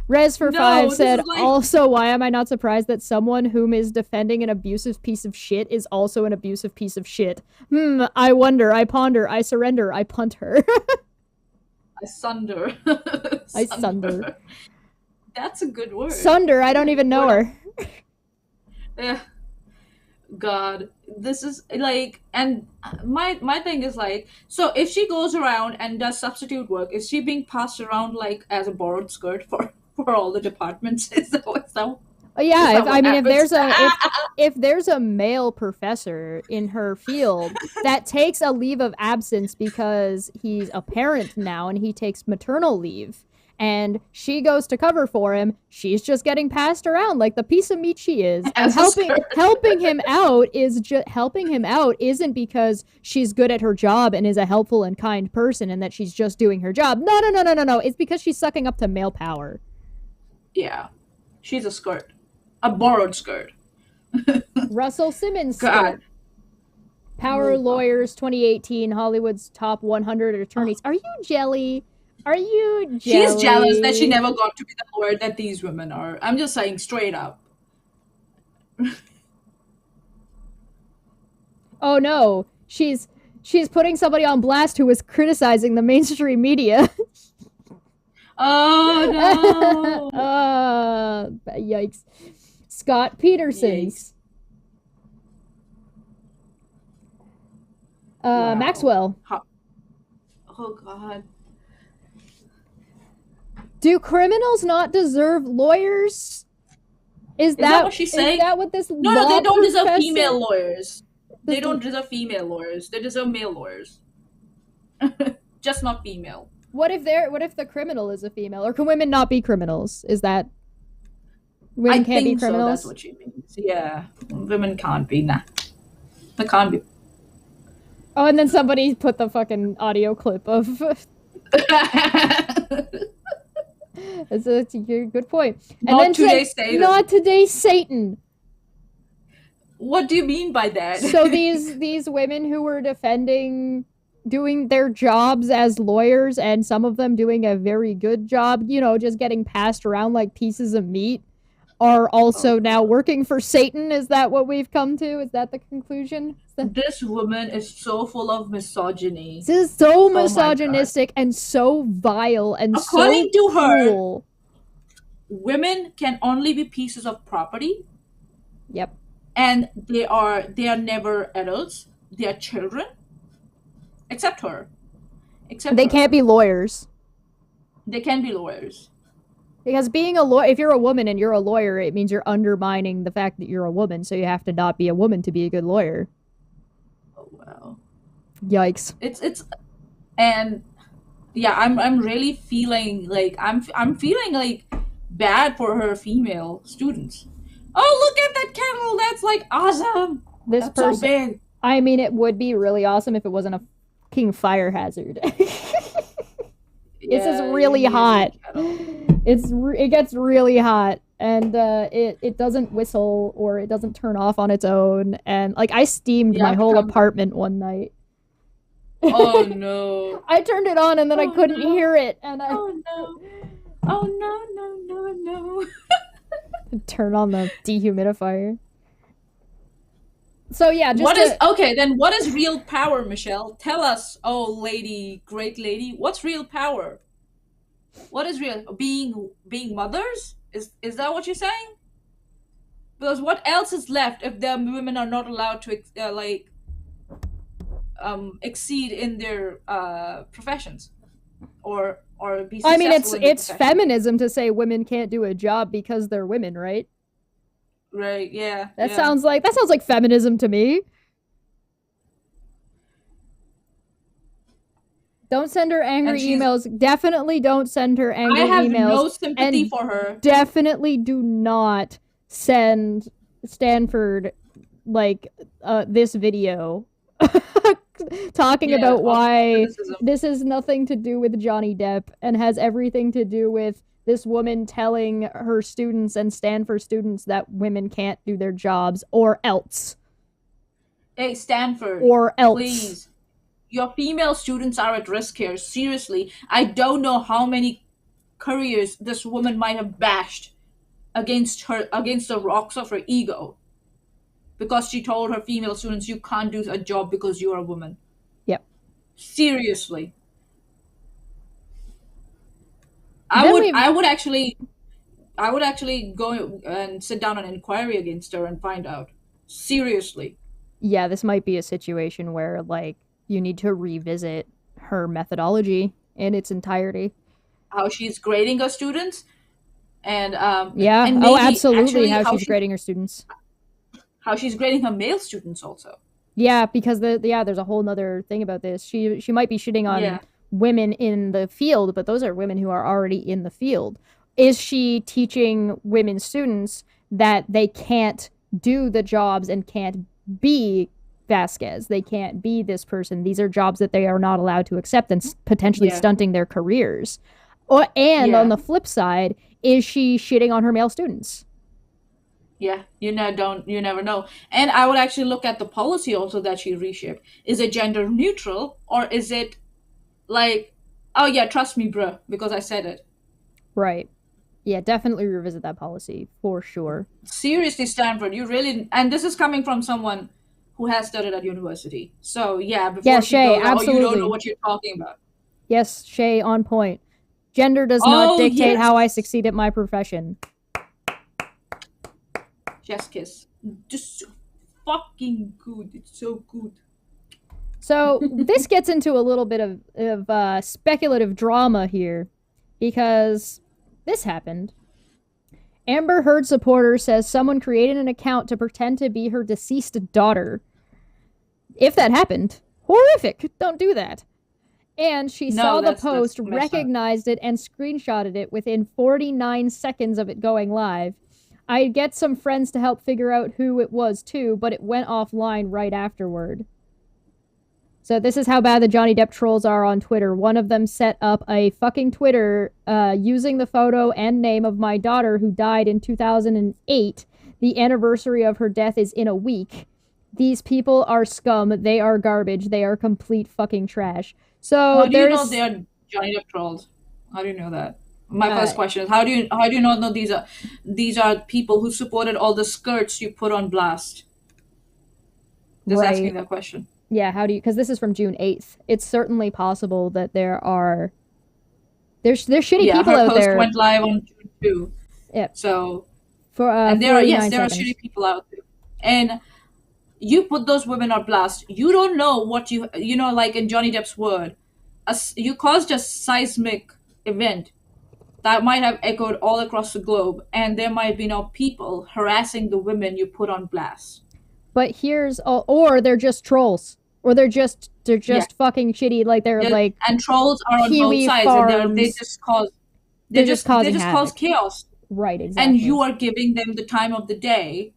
Res for 5 said, also, why am I not surprised that someone whom is defending an abusive piece of shit is also an abusive piece of shit? I wonder, I ponder, I surrender, I punt her. I sunder. I sunder. That's a good word. Sunder, I don't even know her. Yeah. God, this is like, and my thing is like, so if she goes around and does substitute work, is she being passed around like as a borrowed skirt for all the departments? Is Yeah, that if I what mean if happens? there's a if there's a male professor in her field that takes a leave of absence because he's a parent now and he takes maternal leave and she goes to cover for him, she's just getting passed around like the piece of meat she is. And As a skirt. helping him out is just helping him out isn't because she's good at her job and is a helpful and kind person and that she's just doing her job. No. It's because she's sucking up to male power. Yeah, she's a skirt, a borrowed skirt. Russell Simmons God. skirt. Power Oh, God. Lawyers 2018, Hollywood's top 100 attorneys. Are you jelly? Are you jelly? She's jealous that she never got to be the lawyer that these women are. I'm just saying straight up. Oh no, she's putting somebody on blast who was criticizing the mainstream media. Oh no! Yikes. Scott Peterson's. Wow. Maxwell. Oh God. Do criminals not deserve lawyers? Is that what she's saying? Is that what this No, law they don't deserve professor- female lawyers. They This- don't deserve female lawyers. They deserve male lawyers. Just not female. What if the criminal is a female? Or can women not be criminals? Is that women I can't think be criminals? so. That's what she means. Yeah, women can't be. Nah, they can't be. Oh, and then somebody put the fucking audio clip of. That's a good point. And Not then today, said, Satan. Not today, Satan. What do you mean by that? So these women who were doing their jobs as lawyers, and some of them doing a very good job, you know, just getting passed around like pieces of meat, are also now working for Satan. Is that what we've come to? Is that the conclusion? This woman is so full of misogyny. This is so my misogynistic and so vile and According so to her, cruel. Women can only be pieces of property, Yep. and they are never adults. They are children, except her. They can't be lawyers. They can be lawyers. Because being a lawyer, if you're a woman and you're a lawyer, it means you're undermining the fact that you're a woman. So you have to not be a woman to be a good lawyer. Oh wow. Yikes. It's and yeah, I'm really feeling like I'm feeling like bad for her female students. Oh, look at that kettle. That's like awesome. This That's person. so big. I mean, it would be really awesome if it wasn't a fucking fire hazard. This is really hot. It gets really hot, and it doesn't whistle or it doesn't turn off on its own. And like I steamed my whole apartment one night. Oh no. I turned it on and then I couldn't hear it, and I Oh no. turn on the dehumidifier. So yeah, then what is real power, Michelle? Tell us, oh lady, great lady, what's real power? What is real being mothers? Is that what you're saying? Because what else is left if the women are not allowed to exceed in their professions or be successful? I mean, it's in their profession? feminism to say women can't do a job because they're women, right? Right, yeah. That sounds like feminism to me. Don't send her angry emails. Definitely don't send her angry emails. I have no sympathy for her. Definitely do not send Stanford this video talking about why this has nothing to do with Johnny Depp and has everything to do with this woman telling her students and Stanford students that women can't do their jobs or else. Hey, Stanford. Or else. Please. Your female students are at risk here. Seriously. I don't know how many careers this woman might have bashed against the rocks of her ego. Because she told her female students, you can't do a job because you're a woman. Yep. Seriously. I would actually go and sit down an inquiry against her and find out. Seriously. Yeah, this might be a situation where, like, you need to revisit her methodology in its entirety. How she's grading her students, and Yeah. and Oh, maybe absolutely. actually How she's grading her students. how she's grading her male students also. Yeah, because there's a whole nother thing about this. She might be shitting on Yeah. women in the field, but those are women who are already in the field. Is she teaching women students that they can't do the jobs and can't be Vasquez? They can't be this person. These are jobs that they are not allowed to accept and potentially Yeah. stunting their careers. And on Yeah. the flip side, is she shitting on her male students? Yeah, you never know. And I would actually look at the policy also that she reshaped. Is it gender neutral, or is it like, oh yeah, trust me, bruh, because I said it. Right. Yeah, definitely revisit that policy for sure. Seriously, Stanford, you really, and this is coming from someone who has studied at university. So yeah, before Yeah, she Shay, goes, oh, you don't know absolutely. what you're talking about. Yes, Shay, on point. Gender does not Oh dictate yes, how I succeed at my profession. chest kiss, just so fucking good. It's so good. So this gets into a little bit of speculative drama here, because this happened. Amber Heard supporter says someone created an account to pretend to be her deceased daughter. If that happened, horrific. Don't do that. And she saw the post, recognized it, and screenshotted it within 49 seconds of it going live. I'd get some friends to help figure out who it was too, but it went offline right afterward. So this is how bad the Johnny Depp trolls are on Twitter. One of them set up a fucking Twitter using the photo and name of my daughter who died in 2008. The anniversary of her death is in a week. These people are scum. They are garbage. They are complete fucking trash. So how do you know there's they are Johnny Depp trolls? How do you know that? My first question is how do you not know these are people who supported all the skirts you put on blast? Just right. asking that question. Yeah, how do you? Because this is from June 8th. It's certainly possible that there's shitty people her out post there. went live on June 2. Yep. So For and there are 49 there are seconds. shitty people out there, and you put those women on blast. You don't know what you know, like in Johnny Depp's word, you caused a seismic event that might have echoed all across the globe, and there might be now people harassing the women you put on blast. But or they're just trolls, or they're just fucking shitty. Like and trolls are on both sides, farms. and they just cause chaos. Right, exactly. And you are giving them the time of the day.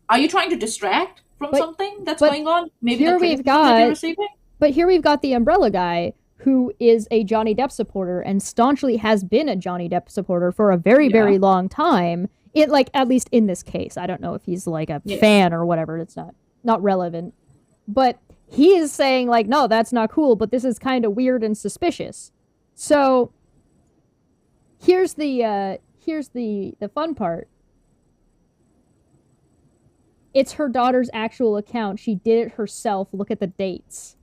Are you trying to distract from something that's going on? Maybe here the criticism that you're receiving? But here we've got the umbrella guy, who is a Johnny Depp supporter and staunchly has been a Johnny Depp supporter for a very, very long time. It, like, at least in this case. I don't know if he's like a fan or whatever. It's not relevant. But he is saying, like, no, that's not cool, but this is kind of weird and suspicious. So here's the fun part. It's her daughter's actual account. She did it herself. Look at the dates.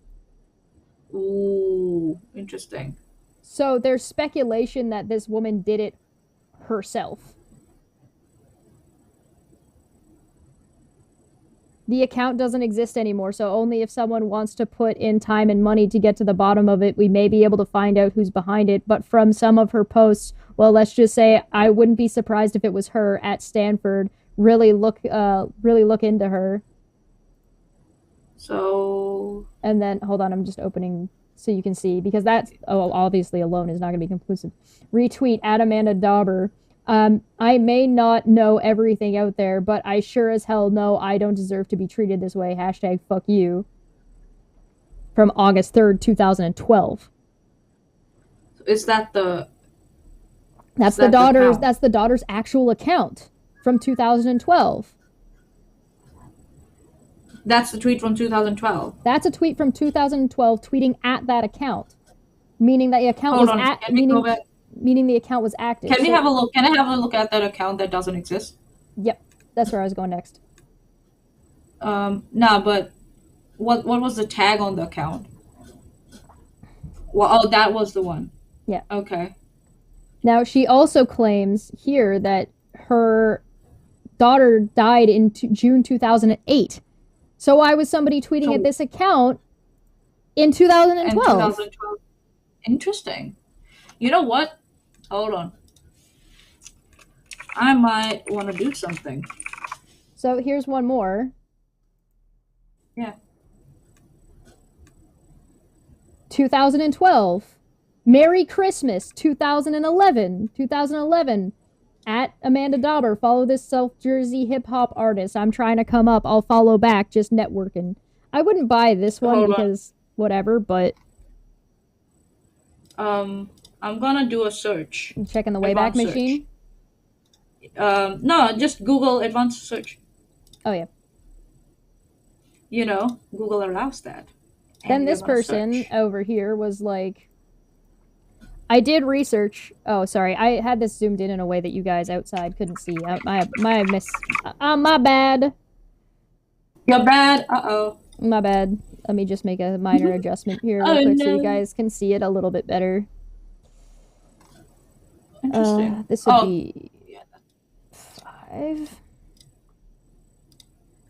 Ooh, interesting. So there's speculation that this woman did it herself. The account doesn't exist anymore, so only if someone wants to put in time and money to get to the bottom of it, we may be able to find out who's behind it. But from some of her posts, well, let's just say I wouldn't be surprised if it was her at Stanford. Really look into her. So, and then hold on, I'm just opening so you can see, because that's obviously alone is not going to be conclusive. Retweet at Amanda Dauber. I may not know everything out there, but I sure as hell know I don't deserve to be treated this way. Hashtag fuck you. From August 3rd, 2012. Is that the... That's the daughter's actual account from 2012. That's the tweet from 2012. That's a tweet from 2012 tweeting at that account. Meaning that the account meaning the account was active. Can we have a look? Can I have a look at that account that doesn't exist? Yep. That's where I was going next. Nah, but what was the tag on the account? Well, that was the one. Yeah. Okay. Now, she also claims here that her daughter died in June 2008. So why was somebody tweeting at this account in 2012? In 2012. Interesting. You know what? Hold on. I might want to do something. So here's one more. Yeah. 2012. Merry Christmas, 2011. 2011. At Amanda Dauber, follow this South Jersey hip-hop artist. I'm trying to come up. I'll follow back, just networking. I wouldn't buy this one Hold on. because whatever, but... I'm gonna do a search. You checking the Wayback Advanced Machine? No, just Google advanced search. Oh, yeah. You know, Google allows that. Then And this you're gonna person search. over here was like... I did research... Oh, sorry. I had this zoomed in a way that you guys outside couldn't see. My bad. You're bad. Uh-oh. My bad. Let me just make a minor adjustment here real Oh, quick so you no. guys can see it a little bit better. Interesting. This would be 5.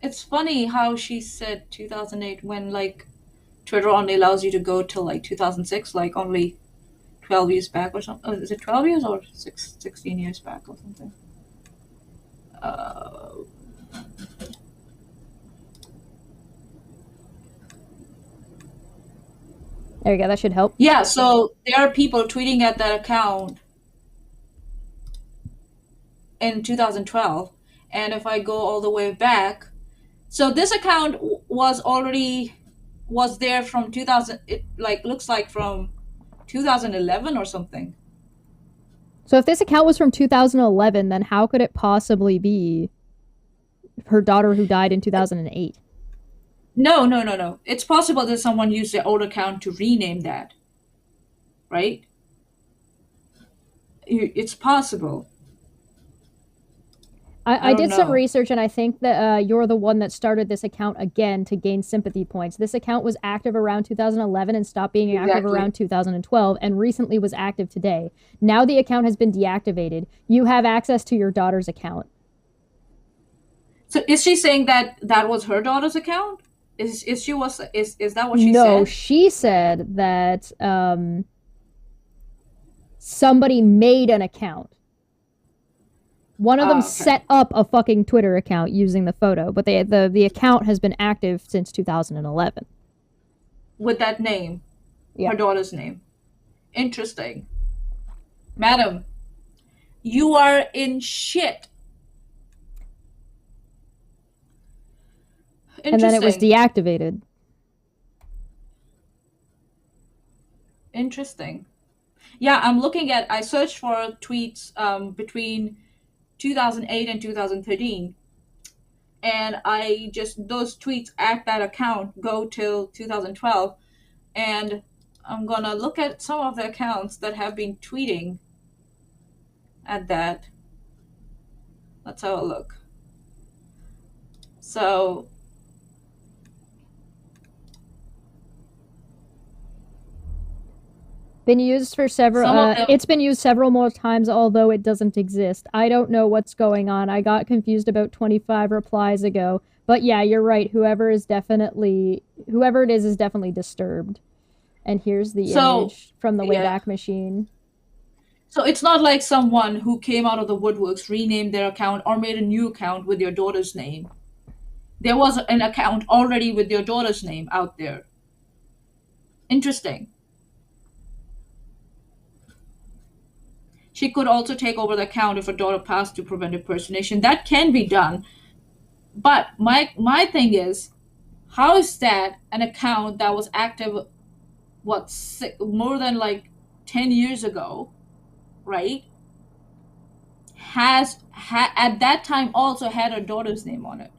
It's funny how she said 2008 when, like, Twitter only allows you to go till, like, 2006, like, only 12 years back or something. Oh, is it 12 years or 16 years back or something? There you go. That should help. Yeah, so there are people tweeting at that account in 2012. And if I go all the way back, so this account was there from 2000, it like looks like from 2011 or something. So if this account was from 2011, then how could it possibly be her daughter who died in 2008? No. It's possible that someone used their old account to rename that. Right? It's possible. I did some know. research, and I think that you're the one that started this account again to gain sympathy points. This account was active around 2011 and stopped being active Exactly. around 2012, and recently was active today. Now the account has been deactivated. You have access to your daughter's account. So is she saying that that was her daughter's account? Is that what she No, said? she said that somebody made an account. One of them okay. set up a fucking Twitter account using the photo, but the account has been active since 2011. With that name. Yeah. Her daughter's name. Interesting. Madam, you are in shit. And then it was deactivated. Interesting. Yeah, I searched for tweets between 2008 and 2013. And those tweets at that account go till 2012. And I'm gonna look at some of the accounts that have been tweeting at that. Let's have a look. So, Been used for several. Some of them- It's been used several more times, although it doesn't exist. I don't know what's going on. I got confused about 25 replies ago. But yeah, you're right. Whoever it is definitely disturbed. And here's the image from the Wayback Machine. So it's not like someone who came out of the woodworks renamed their account or made a new account with your daughter's name. There was an account already with your daughter's name out there. Interesting. She could also take over the account if her daughter passed to prevent impersonation. That can be done. But my thing is, how is that an account that was active, more than like 10 years ago, right? At that time also had her daughter's name on it.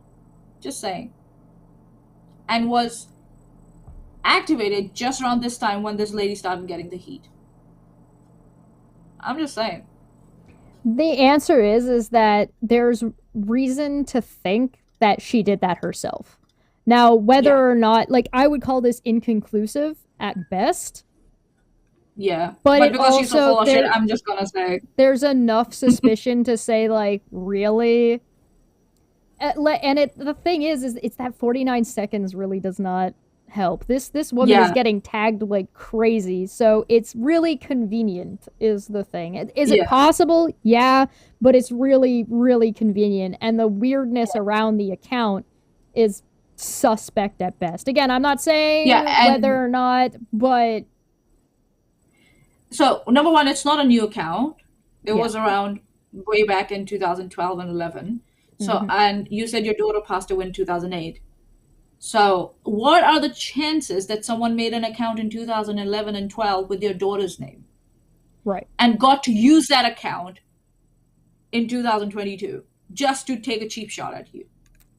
Just saying. And was activated just around this time when this lady started getting the heat. I'm just saying. The answer is that there's reason to think that she did that herself. Now, whether or not, like, I would call this inconclusive at best. Yeah. But because she's so full of shit, I'm just gonna say. There's enough suspicion to say, like, really? And the thing is it's that 49 seconds really does not help. This woman is getting tagged like crazy, so it's really convenient is the thing. Is it possible? Yeah, but it's really, really convenient, and the weirdness around the account is suspect at best. Again, I'm not saying whether or not, but so number one, it's not a new account. It was around way back in 2012 and 11. So, and you said your daughter passed away in 2008. So, what are the chances that someone made an account in 2011 and 12 with your daughter's name? Right. And got to use that account in 2022 just to take a cheap shot at you?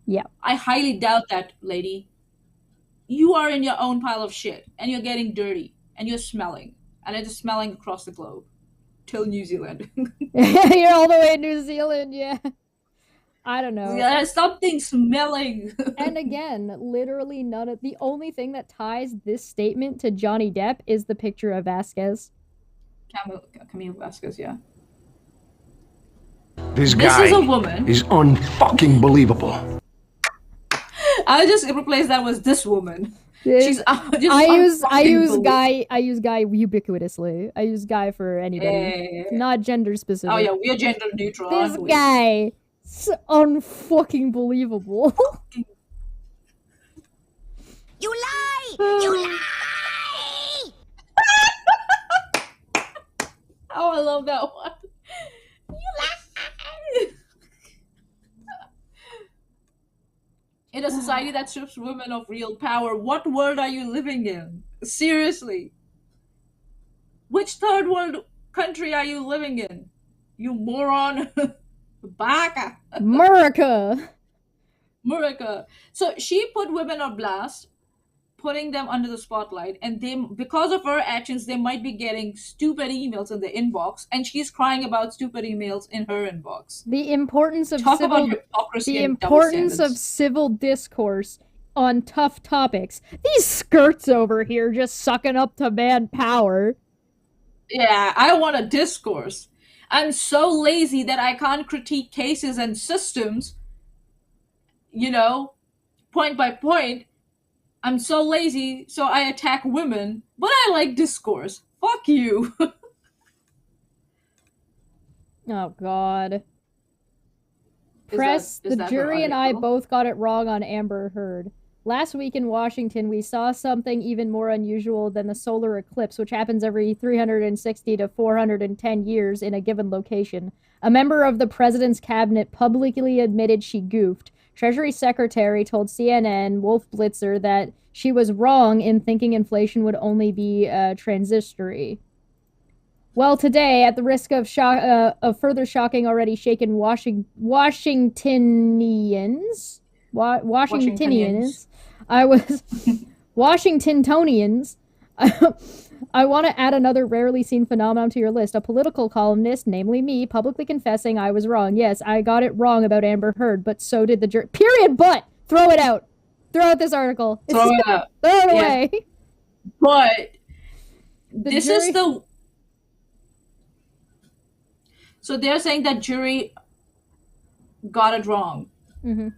Yeah. I highly doubt that, lady. You are in your own pile of shit, and you're getting dirty, and you're smelling, and it is smelling across the globe. Till New Zealand. You're all the way in New Zealand, yeah. I don't know. Yeah, something smelling. And again, literally the only thing that ties this statement to Johnny Depp is the picture of Vasquez. Camille Vasquez, yeah. This guy is a woman. is unfucking believable. I just replace that with this woman. She's I use guy ubiquitously. I use guy for anybody, not gender specific. Oh yeah, we're gender neutral. This guy, it's unfucking believable. You lie! You lie! Oh, I love that one. You lie! In a society that strips women of real power, what world are you living in? Seriously. Which third world country are you living in? You moron. Baka. America. So she put women on blast, putting them under the spotlight, and because of her actions, they might be getting stupid emails in the inbox, and she's crying about stupid emails in her inbox. The importance of civil discourse on tough topics. These skirts over here just sucking up to man power. Yeah, I want a discourse. I'm so lazy that I can't critique cases and systems, point by point. I'm so lazy, so I attack women, but I like discourse. Fuck you. Oh, God. Press, the jury and I both got it wrong on Amber Heard. Last week in Washington, we saw something even more unusual than the solar eclipse, which happens every 360 to 410 years in a given location. A member of the president's cabinet publicly admitted she goofed. Treasury Secretary told CNN Wolf Blitzer that she was wrong in thinking inflation would only be transitory. Well, today, at the risk of further shocking already shaken Washingtonians, I was Washingtonians. I want to add another rarely seen phenomenon to your list. A political columnist, namely me, publicly confessing I was wrong. Yes, I got it wrong about Amber Heard, but so did the jury. Period, but! Throw it out. Throw out this article. Throw it out. Throw it away. But this is the... So they're saying that jury got it wrong. Mm-hmm.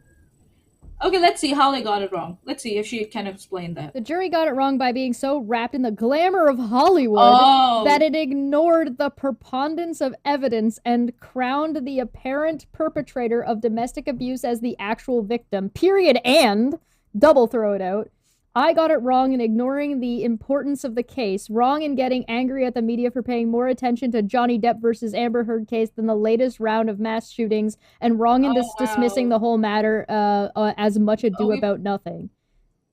Okay, let's see how they got it wrong. Let's see if she can explain that. The jury got it wrong by being so wrapped in the glamour of Hollywood that it ignored the preponderance of evidence and crowned the apparent perpetrator of domestic abuse as the actual victim. Period. And, double throw it out, I got it wrong in ignoring the importance of the case, wrong in getting angry at the media for paying more attention to Johnny Depp versus Amber Heard case than the latest round of mass shootings, and wrong in dismissing the whole matter as much ado about nothing.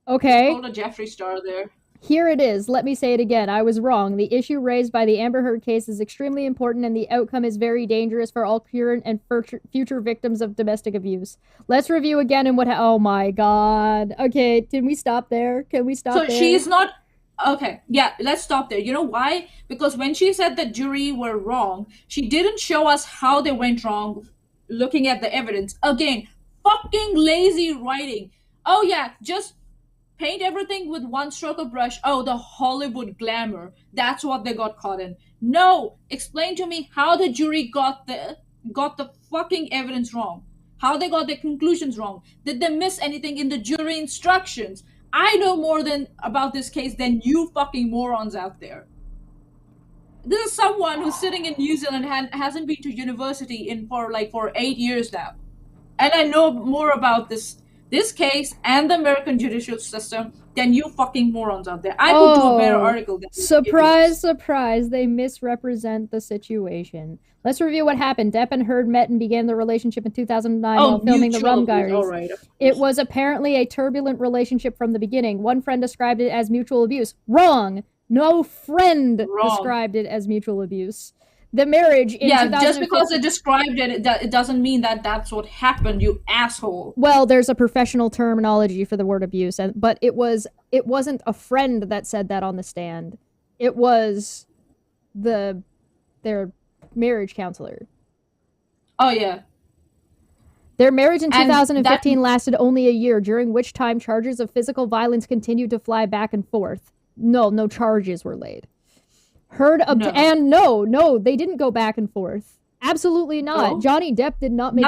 Okay. Hold a Jeffree Star there. Here it is. Let me say it again. I was wrong. The issue raised by the Amber Heard case is extremely important, and the outcome is very dangerous for all current and future victims of domestic abuse. Let's review again and what... Oh my God. Okay, can we stop there? Can we stop there? So she's not... Okay, yeah, let's stop there. You know why? Because when she said the jury were wrong, she didn't show us how they went wrong looking at the evidence. Again, fucking lazy writing. Oh yeah, just... paint everything with one stroke of brush. Oh, the Hollywood glamour. That's what they got caught in. No! Explain to me how the jury got the fucking evidence wrong. How they got their conclusions wrong? Did they miss anything in the jury instructions? I know more about this case than you fucking morons out there. This is someone who's sitting in New Zealand and hasn't been to university for 8 years now, and I know more about this case and the American judicial system than you fucking morons out there. I could do a better article than this. Surprise, they misrepresent the situation. Let's review what happened. Depp and Heard met and began their relationship in 2009 while filming The Rum Diaries. Right. It was apparently a turbulent relationship from the beginning. One friend described it as mutual abuse. Wrong! No friend described it as mutual abuse. The marriage in 2015... just because it described it, it doesn't mean that that's what happened, you asshole. Well, there's a professional terminology for the word abuse, but it wasn't a friend that said that on the stand. It was their marriage counselor. Oh, yeah. Their marriage in 2015 lasted only a year, during which time charges of physical violence continued to fly back and forth. No charges were laid. Heard and no, they didn't go back and forth. Absolutely not. No. Johnny Depp did not make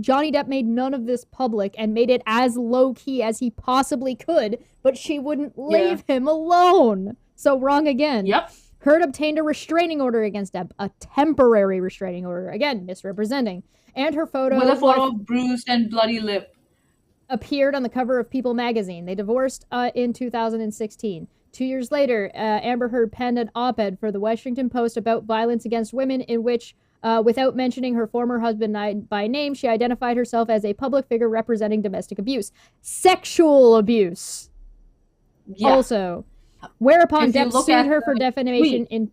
Johnny Depp made none of this public and made it as low key as he possibly could, but she wouldn't leave him alone. So wrong again. Yep. Heard obtained a restraining order against Depp, a temporary restraining order, again misrepresenting, and her photo with a photo of bruised and bloody lip appeared on the cover of People magazine. They divorced in 2016. 2 years later, Amber Heard penned an op-ed for the Washington Post about violence against women in which, without mentioning her former husband by name, she identified herself as a public figure representing domestic abuse. Sexual abuse. Yeah. Also. Whereupon Depp sued her for defamation,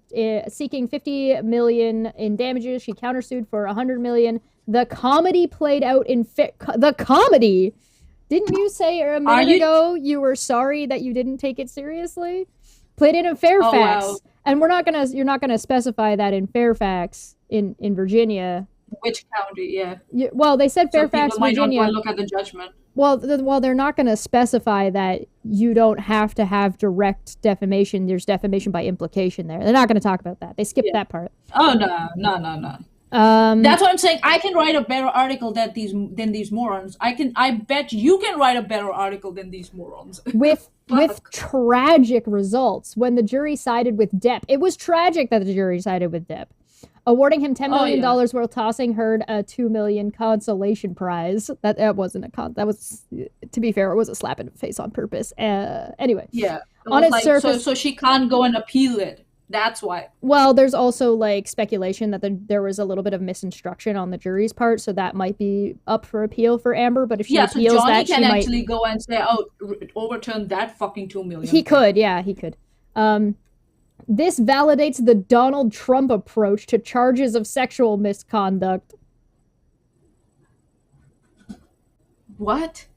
seeking $50 million in damages. She countersued for $100 million. The comedy played out in... The comedy? Didn't you say a minute ago you were sorry that you didn't take it seriously? Played it in Fairfax. Oh, wow. And you're not gonna specify that in Fairfax in Virginia. Which county, well, they said Fairfax, so people Virginia. might not look at the judgment. Well, they're not going to specify that you don't have to have direct defamation. There's defamation by implication there. They're not going to talk about that. They skipped that part. Oh, no. That's what I'm saying. I can write a better article than these morons. I bet you can write a better article than these morons. With tragic results. When the jury sided with Depp, it was tragic that the jury sided with Depp, awarding him $10 million while tossing Heard a $2 million consolation prize. That wasn't that was, to be fair, it was a slap in the face on purpose. Anyway. Yeah. On its surface, so she can't go and appeal it. That's why. Well, there's also speculation that there was a little bit of misinstruction on the jury's part, so that might be up for appeal for Amber. But if she appeals so Johnny that, can actually go and say, overturn that fucking $2 million. He could, he could. This validates the Donald Trump approach to charges of sexual misconduct. What?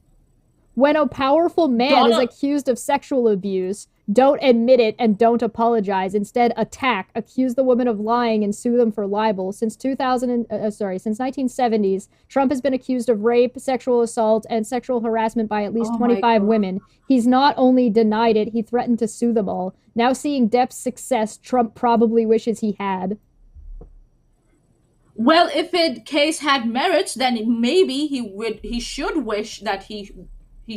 When a powerful man is accused of sexual abuse, don't admit it and don't apologize. Instead, accuse the woman of lying and sue them for libel. Since 1970s, Trump has been accused of rape, sexual assault, and sexual harassment by at least 25 women. He's not only denied it, he threatened to sue them all. Now seeing Depp's success, Trump probably wishes he had. Well, if the case had merits, then maybe he should wish that he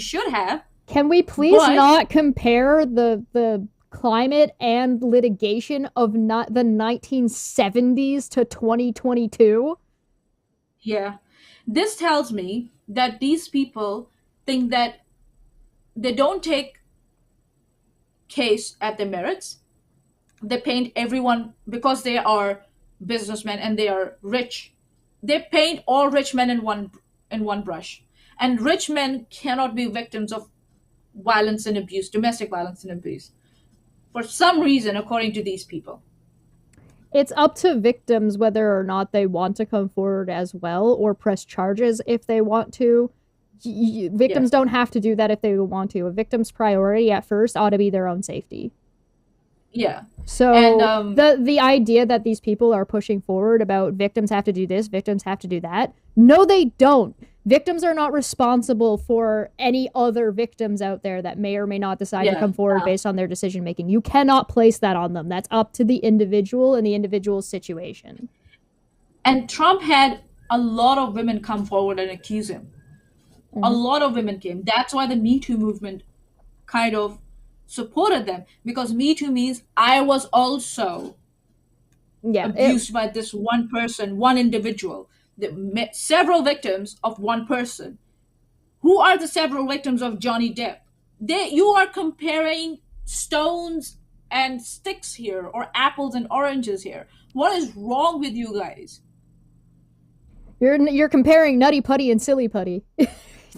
should have. Can we please not compare the climate and litigation of not the 1970s to 2022? Yeah. This tells me that these people think that they don't take case at the merits. They paint everyone, because they are businessmen and they are rich. They paint all rich men in one brush. And rich men cannot be victims of violence and abuse, domestic violence and abuse, for some reason, according to these people. It's up to victims whether or not they want to come forward as well or press charges if they want to. Victims don't have to do that if they want to. A victim's priority at first ought to be their own safety. Yeah. So the idea that these people are pushing forward about victims have to do this, victims have to do that. No, they don't. Victims are not responsible for any other victims out there that may or may not decide to come forward based on their decision making. You cannot place that on them. That's up to the individual and the individual's situation. And Trump had a lot of women come forward and accuse him. A Mhm. lot of women came. That's why the Me Too movement kind of supported them, because Me Too means I was also Yeah, abused by this one person, one individual. Several victims of one person. Who are the several victims of Johnny Depp? You are comparing stones and sticks here, or apples and oranges here. What is wrong with you guys? you're comparing Nutty Putty and Silly Putty.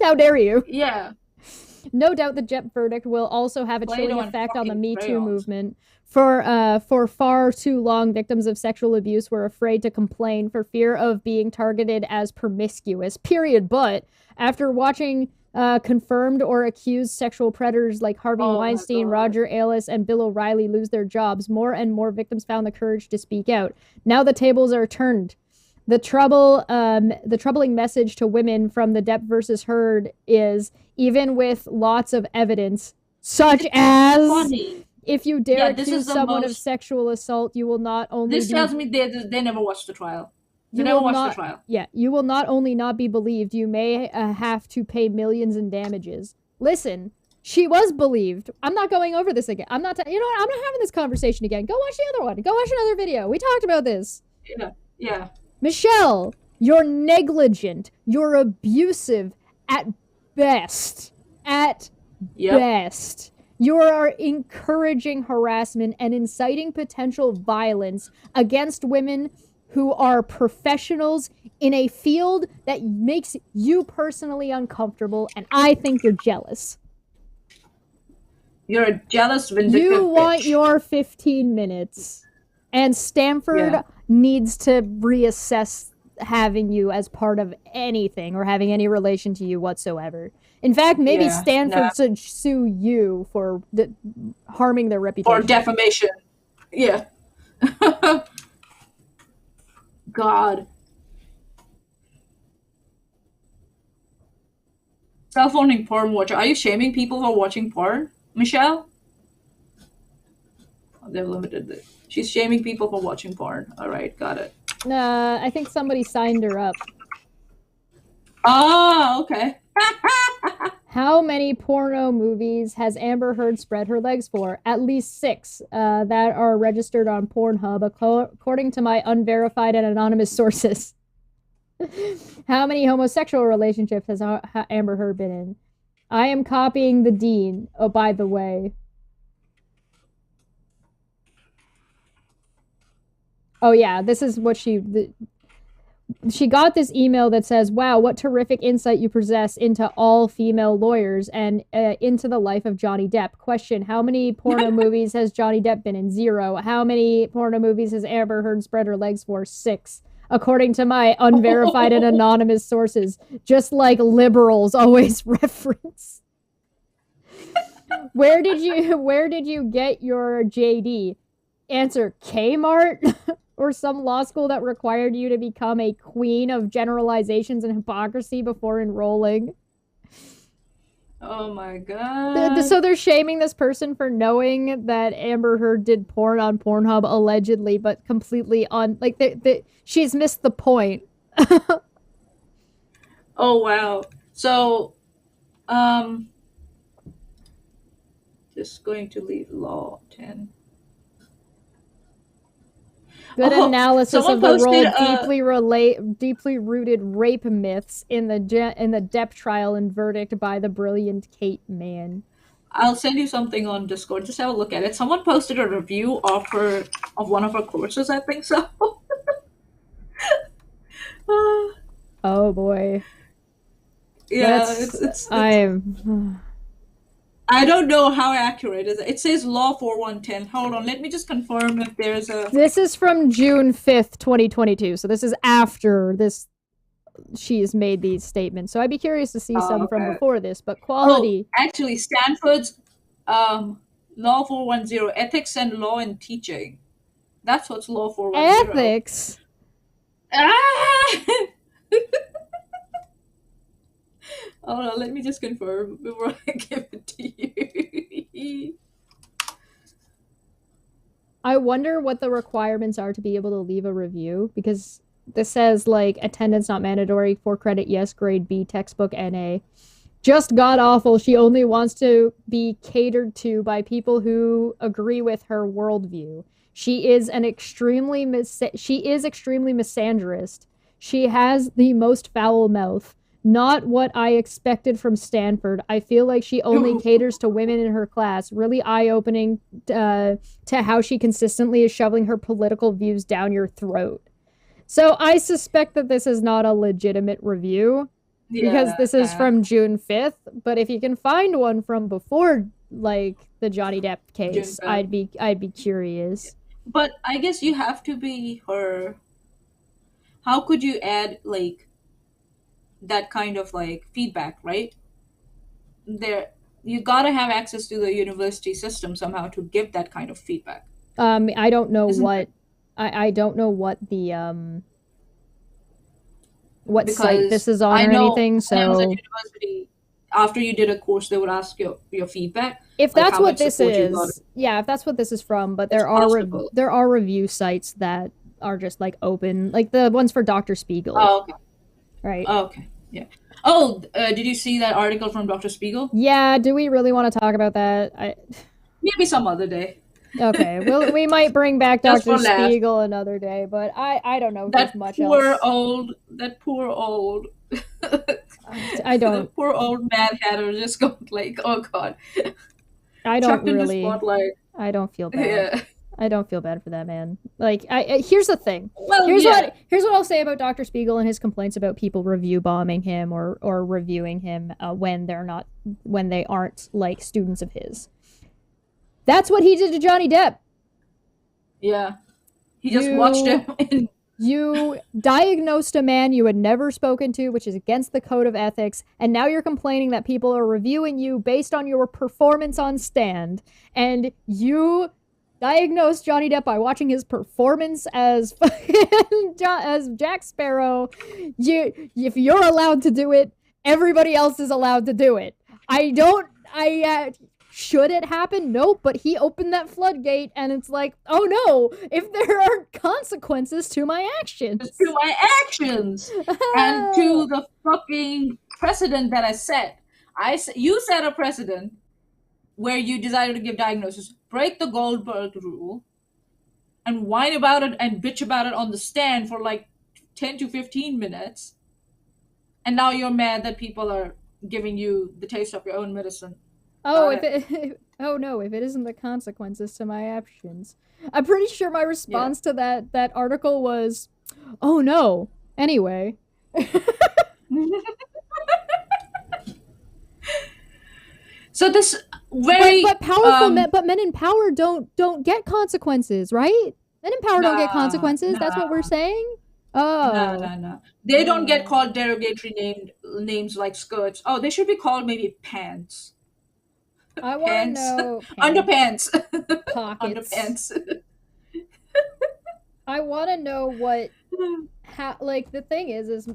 How dare you? Yeah, No doubt the Depp verdict will also have a chilling Play-Doh and effect on the fucking Me Too crayons. movement. For far too long, victims of sexual abuse were afraid to complain for fear of being targeted as promiscuous. Period. But after watching confirmed or accused sexual predators like Harvey Oh my Weinstein, god. Roger Ailes, and Bill O'Reilly lose their jobs, more and more victims found the courage to speak out. Now the tables are turned. The troubling message to women from the Depp versus Heard is, even with lots of evidence, such as Funny. if you dare Yeah, this accuse is the someone of most. sexual assault, you will not only This be tells me they never watched the trial. They you never will watched the not trial. yeah, you will not only not be believed, you may have to pay millions in damages. Listen, she was believed. I'm not going over this again. I'm not you know what? I'm not having this conversation again. Go watch the other one. Go watch another video. We talked about this. Yeah, yeah. Michelle, you're negligent. You're abusive at best. At Yep. best. You are encouraging harassment and inciting potential violence against women who are professionals in a field that makes you personally uncomfortable, and I think you're jealous. You're a jealous, vindictive You want bitch. your 15 minutes, and Stanford Yeah. needs to reassess having you as part of anything or having any relation to you whatsoever. In fact, maybe Yeah, Stanford no. should sue you for harming their Or reputation. defamation. Yeah. God. Self-owning porn watcher. Are you shaming people for watching porn, Michelle? Oh, they've limited it. She's shaming people for watching porn. All right, got it. I think somebody signed her up. Ah, okay. How many porno movies has Amber Heard spread her legs for? At least 6 that are registered on Pornhub, according to my unverified and anonymous sources. How many homosexual relationships has Amber Heard been in? I am copying the dean. Oh, by the way. Oh, yeah, this is what she got this email that says, wow, what terrific insight you possess into all female lawyers and into the life of Johnny Depp. Question, how many porno movies has Johnny Depp been in? 0. How many porno movies has Amber Heard spread her legs for? 6. According to my unverified and anonymous sources, just like liberals always reference. Where did you get your JD? Answer, Kmart? Or some law school that required you to become a queen of generalizations and hypocrisy before enrolling. Oh my god. So they're shaming this person for knowing that Amber Heard did porn on Pornhub allegedly, but completely on she's missed the point. Oh wow. So, just going to leave law 10. Good analysis of the posted, deeply rooted rape myths in the Depp trial and verdict by the brilliant Kate Mann. I'll send you something on Discord. Just have a look at it. Someone posted a review of one of her courses. I think so. Oh boy. Yeah, it's I don't know how accurate it is. It says law 4110. Hold on, let me just confirm if there's a. This is from June 5th, 2022. So this is after she's made these statements. So I'd be curious to see some from before this, but quality. Oh, actually, Stanford's law 410, ethics and law in teaching. That's what's law 410. Ethics? Ah! Hold on, let me just confirm before I give it to you. I wonder what the requirements are to be able to leave a review, because This says, like, attendance not mandatory, 4 credit, yes, grade B, textbook NA. Just god awful. She only wants to be catered to by people who agree with her worldview. She is extremely misandrist. She has the most foul mouth. Not what I expected from Stanford. I feel like she only caters to women in her class. Really eye-opening to how she consistently is shoveling her political views down your throat. So I suspect that this is not a legitimate review. Because this is from June 5th, but if you can find one from before, like, the Johnny Depp case, I'd be curious. But I guess you have to be her. How could you add, like, that kind of, like, feedback, right? You gotta have access to the university system somehow to give that kind of feedback. I don't know what I don't know what the what site this is on or anything. So when I was at university, after you did a course, they would ask your feedback. If that's what this is, yeah, if that's what this is from. But there are review sites that are just, like, open, like the ones for Dr. Spiegel. Oh, okay. Right. Oh, okay. Yeah. Oh, did you see that article from Dr. Spiegel? Yeah. Do we really want to talk about that? Maybe some other day. Okay, well, we might bring back Dr. Spiegel another day, but I don't know if there's much else. That poor old. I don't. The poor old Mad Hatter just got, like, oh god. I don't really. I don't feel bad. Yeah. I don't feel bad for that man. Like, here's the thing. Well, here's what I'll say about Dr. Spiegel and his complaints about people review bombing him or reviewing him when they aren't, like, students of his. That's what he did to Johnny Depp. Yeah. He just watched him. You diagnosed a man you had never spoken to, which is against the code of ethics, and now you're complaining that people are reviewing you based on your performance on stand. And you diagnosed Johnny Depp by watching his performance as Jack Sparrow. If you're allowed to do it, everybody else is allowed to do it. Should it happen? Nope, but he opened that floodgate, and it's like, oh no, if there aren't consequences to my actions. And to the fucking precedent that I set. You set a precedent where you decided to give diagnosis, break the Goldberg rule, and whine about it and bitch about it on the stand for, like, 10 to 15 minutes, and now you're mad that people are giving you the taste of your own medicine. Oh, oh no, if it isn't the consequences to my actions. I'm pretty sure my response to that article was, oh no. Anyway. So this very but powerful men, but men in power don't get consequences, right? Men in power don't get consequences. That's what we're saying. Oh. No. They don't get called derogatory names like skirts. Oh, they should be called maybe pants. I want to know underpants. Pockets. Underpants. I want to know like, the thing is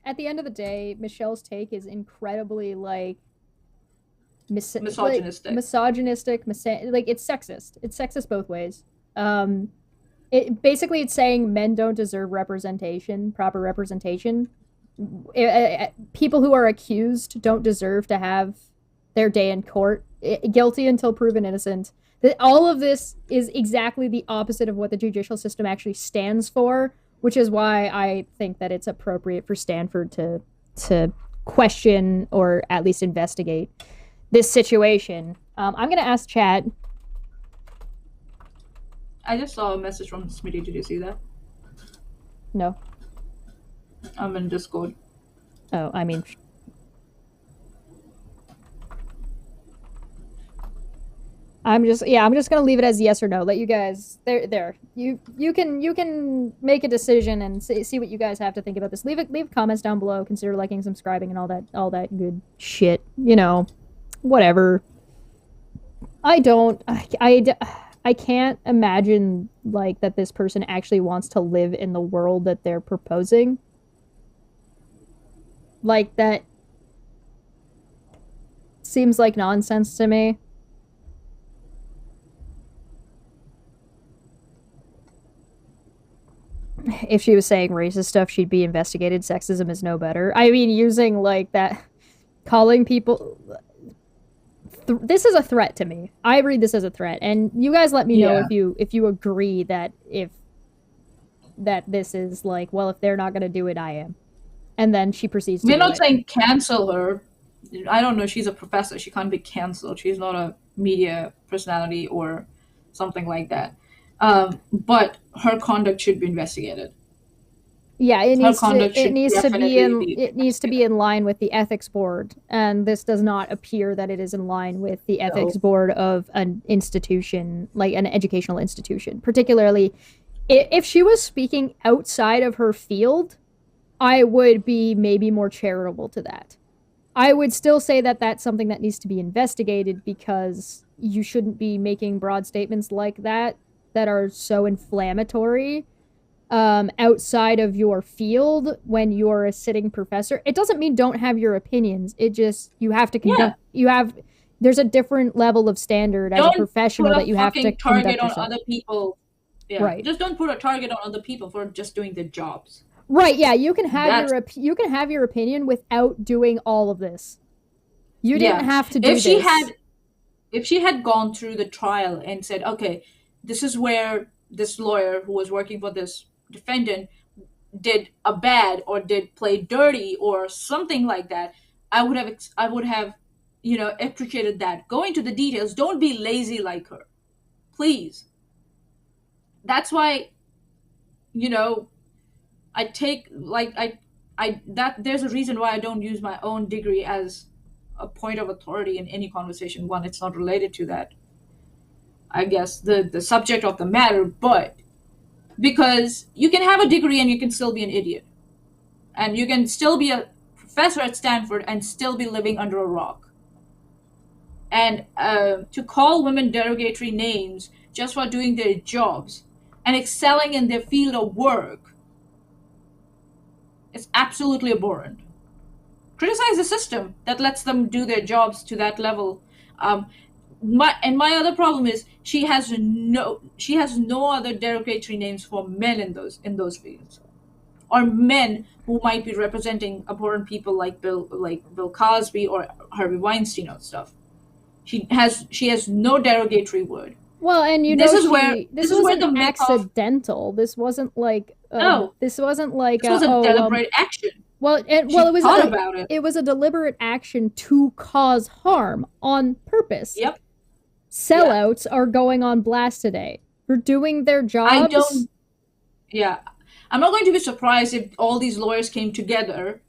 at the end of the day, Michelle's take is incredibly, like, misogynistic. Like, it's sexist. It's sexist both ways. It's saying men don't deserve proper representation. People who are accused don't deserve to have their day in court. Guilty until proven innocent. All of this is exactly the opposite of what the judicial system actually stands for, which is why I think that it's appropriate for Stanford to question or at least investigate this situation. I'm going to ask chat. I just saw a message from Smitty. Did you see that? No. I'm in Discord. Oh, I mean... I'm just gonna leave it as yes or no. Let you guys you can make a decision and see what you guys have to think about this. Leave comments down below. Consider liking, subscribing, and all that good shit. You know, whatever. I can't imagine, like, that this person actually wants to live in the world that they're proposing. Like, that seems like nonsense to me. if she was saying racist stuff, she'd be investigated. Sexism is no better. I mean, using like that, calling people. This is a threat to me. I read this as a threat, and you guys let me know if you agree that this is like, well, if they're not gonna do it, I am. And then she proceeds to We're do not it. saying cancel her. I don't know. She's a professor. She can't be canceled. She's not a media personality or something like that. But her conduct should be investigated. Yeah, it needs Definitely to be in line with the ethics board, and this does not appear that it is in line with the ethics board of an institution, like an educational institution. Particularly, if she was speaking outside of her field, I would be maybe more charitable to that. I would still say that that's something that needs to be investigated, because you shouldn't be making broad statements like that are so inflammatory outside of your field when you're a sitting professor. It doesn't mean don't have your opinions. It just, you have to conduct, there's a different level of standard as a professional that you have to target on yourself. other people. Yeah. Right. Just don't put a target on other people for just doing their jobs. Right, yeah, you can have your opinion without doing all of this. You didn't have to do this. If she had gone through the trial and said, okay, this is where this lawyer who was working for this defendant did a bad or did play dirty or something like that, I would have appreciated that. Go into the details. Don't be lazy like her, please. That's why, I take there's a reason why I don't use my own degree as a point of authority in any conversation. One, it's not related to that, I guess, the subject of the matter, but because you can have a degree and you can still be an idiot. And you can still be a professor at Stanford and still be living under a rock. And to call women derogatory names just for doing their jobs and excelling in their field of work is absolutely abhorrent. Criticize the system that lets them do their jobs to that level. My other problem is she has no other derogatory names for men in those fields, or men who might be representing abhorrent people like Bill Cosby or Harvey Weinstein or stuff. She has no derogatory word. Well, and this is where the accidental. This wasn't like this was a deliberate action. It was a deliberate action to cause harm on purpose. Yep. Sellouts are going on blast today for doing their jobs. I'm not going to be surprised if all these lawyers came together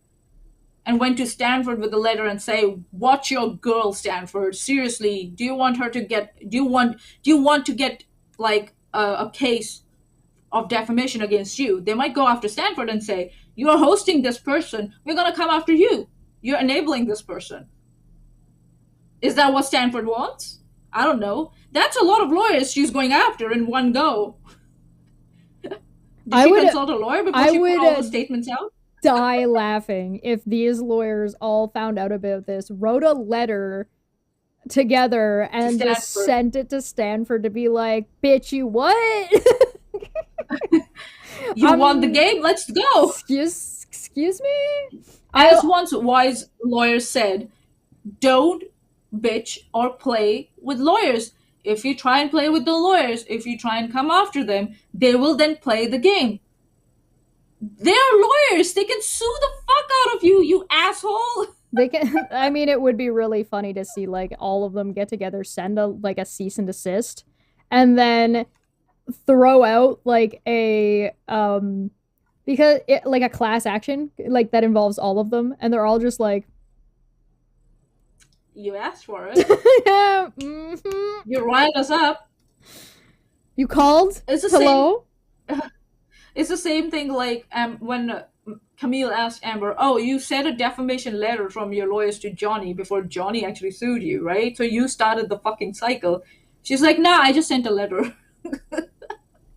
and went to Stanford with a letter and say, "Watch your girl, Stanford. Seriously, do you want to get like a case of defamation against you?" They might go after Stanford and say, "You are hosting this person. We're going to come after you. You're enabling this person." Is that what Stanford wants? I don't know. That's a lot of lawyers she's going after in one go. Did she consult a lawyer before she put all the statements out? Die laughing if these lawyers all found out about this, wrote a letter together, and just sent it to Stanford to be like, "Bitch, you what? You won the game? Let's go." Excuse me? As once wise lawyers said, don't bitch or play with lawyers. If you try and play with the lawyers, if you try and come after them, they will then play the game. They're lawyers. They can sue the fuck out of you, you asshole. They can. I mean, it would be really funny to see like all of them get together, send a cease and desist, and then throw out like a like a class action like that involves all of them, and they're all just like, "You asked for it." Yeah, mm-hmm. You riled us up. You called? Hello? It's the same thing like when Camille asked Amber, "Oh, you sent a defamation letter from your lawyers to Johnny before Johnny actually sued you, right? So you started the fucking cycle." She's like, "Nah, I just sent a letter."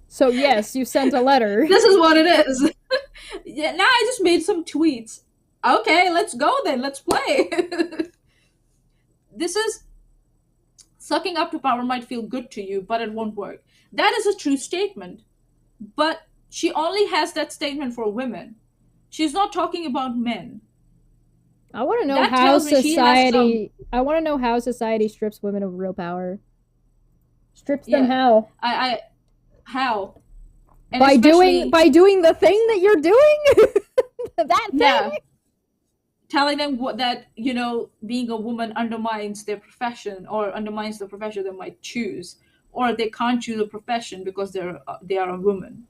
So yes, you sent a letter. This is what it is. Yeah, now I just made some tweets. Okay, let's go then. Let's play. This is sucking up to power might feel good to you, but it won't work. That is a true statement. But she only has that statement for women. She's not talking about men. I want to know That how tells me she has society. I want to know how society strips women of real power. Strips them Yeah. how? How? And By especially- doing the thing that you're doing. That thing. Yeah. Telling them that, you know, being a woman undermines their profession or undermines the profession they might choose, or they can't choose a profession because they are a woman.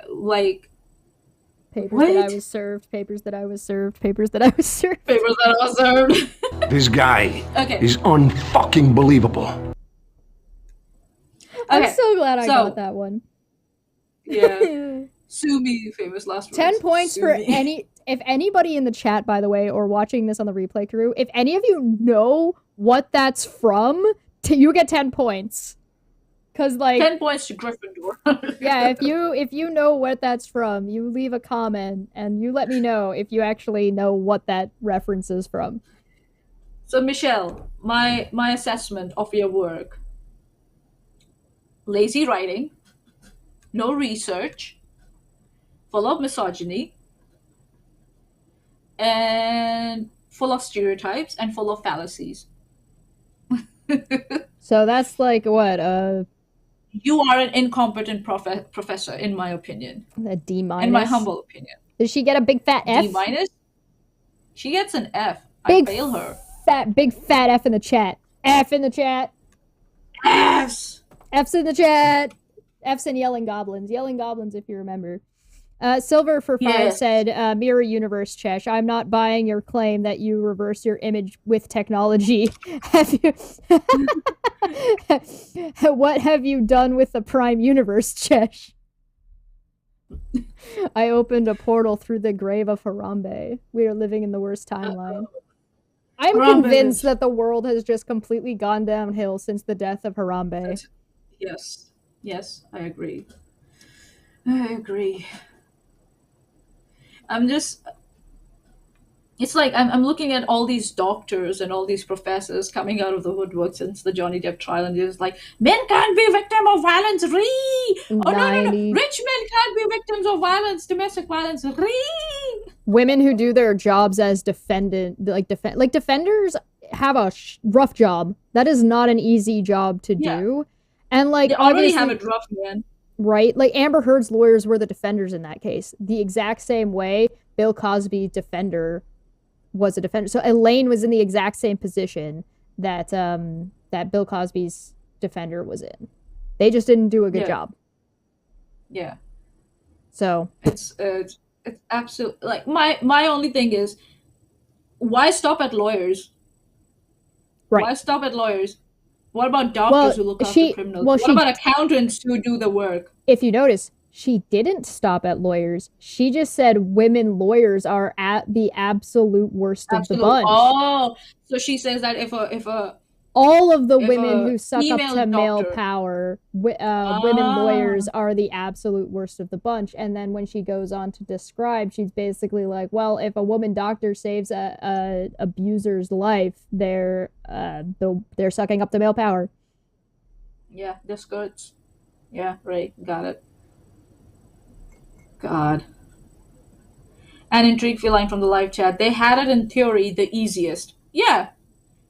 Like Papers what? that I was served. Papers that I was served. Papers that I was served. Papers that are served. This guy Okay. is unfucking believable. I'm Okay, so glad I so- got that one. Yeah. Sue me, famous last words. 10 points Sue for me. if anybody in the chat, by the way, or watching this on the replay crew, if any of you know what that's from, you get 10 points. Cause like 10 points to Gryffindor. yeah, if you know what that's from, you leave a comment and you let me know if you actually know what that reference is from. So Michelle, my assessment of your work: lazy writing, no research, full of misogyny, and full of stereotypes and full of fallacies. So that's like what You are an incompetent professor, in my opinion. a D minus. In my humble opinion. Does she get a big fat F? D minus? She gets an F. Big I fail her. Big fat F in the chat. F in the chat. F's! F's in the chat. F's in Yelling Goblins. Yelling Goblins, if you remember. Silver for 5 Yes. said, Mirror Universe Chesh, I'm not buying your claim that you reverse your image with technology. Have you... What have you done with the Prime Universe, Chesh? I opened a portal through the grave of Harambe. We are living in the worst timeline. I'm Harambe convinced is- that the world has just completely gone downhill since the death of Harambe. Yes. Yes, I agree. I agree. It's like I'm looking at all these doctors and all these professors coming out of the woodwork since the Johnny Depp trial, and it's like, men can't be victim of violence, ree! Oh, no, 90 rich men can't be victims of violence, domestic violence, ree! Women who do their jobs as defenders have a rough job. That is not an easy job to Yeah. do. And like They already obviously, have it rough, man. right? Like Amber Heard's lawyers were the defenders in that case. The exact same way Bill Cosby's defender was a defender. So Elaine was in the exact same position that that Bill Cosby's defender was in. They just didn't do a good Yeah. job. Yeah. So It's absolutely, like, my only thing is, why stop at lawyers? Right. Why stop at lawyers? What about doctors who look after criminals? What about accountants who do the work? if you notice, she didn't stop at lawyers. She just said women lawyers are at the absolute worst of the bunch. Oh, so she says that if a All of the if women a who suck up female to male doctor- power, women lawyers are the absolute worst of the bunch. And then when she goes on to describe, she's basically like, well, if a woman doctor saves a abuser's life, they're sucking up to male power. yeah, the skirts. Yeah, right, got it. God. An intrigue feline from the live chat. They had it in theory the easiest. Yeah.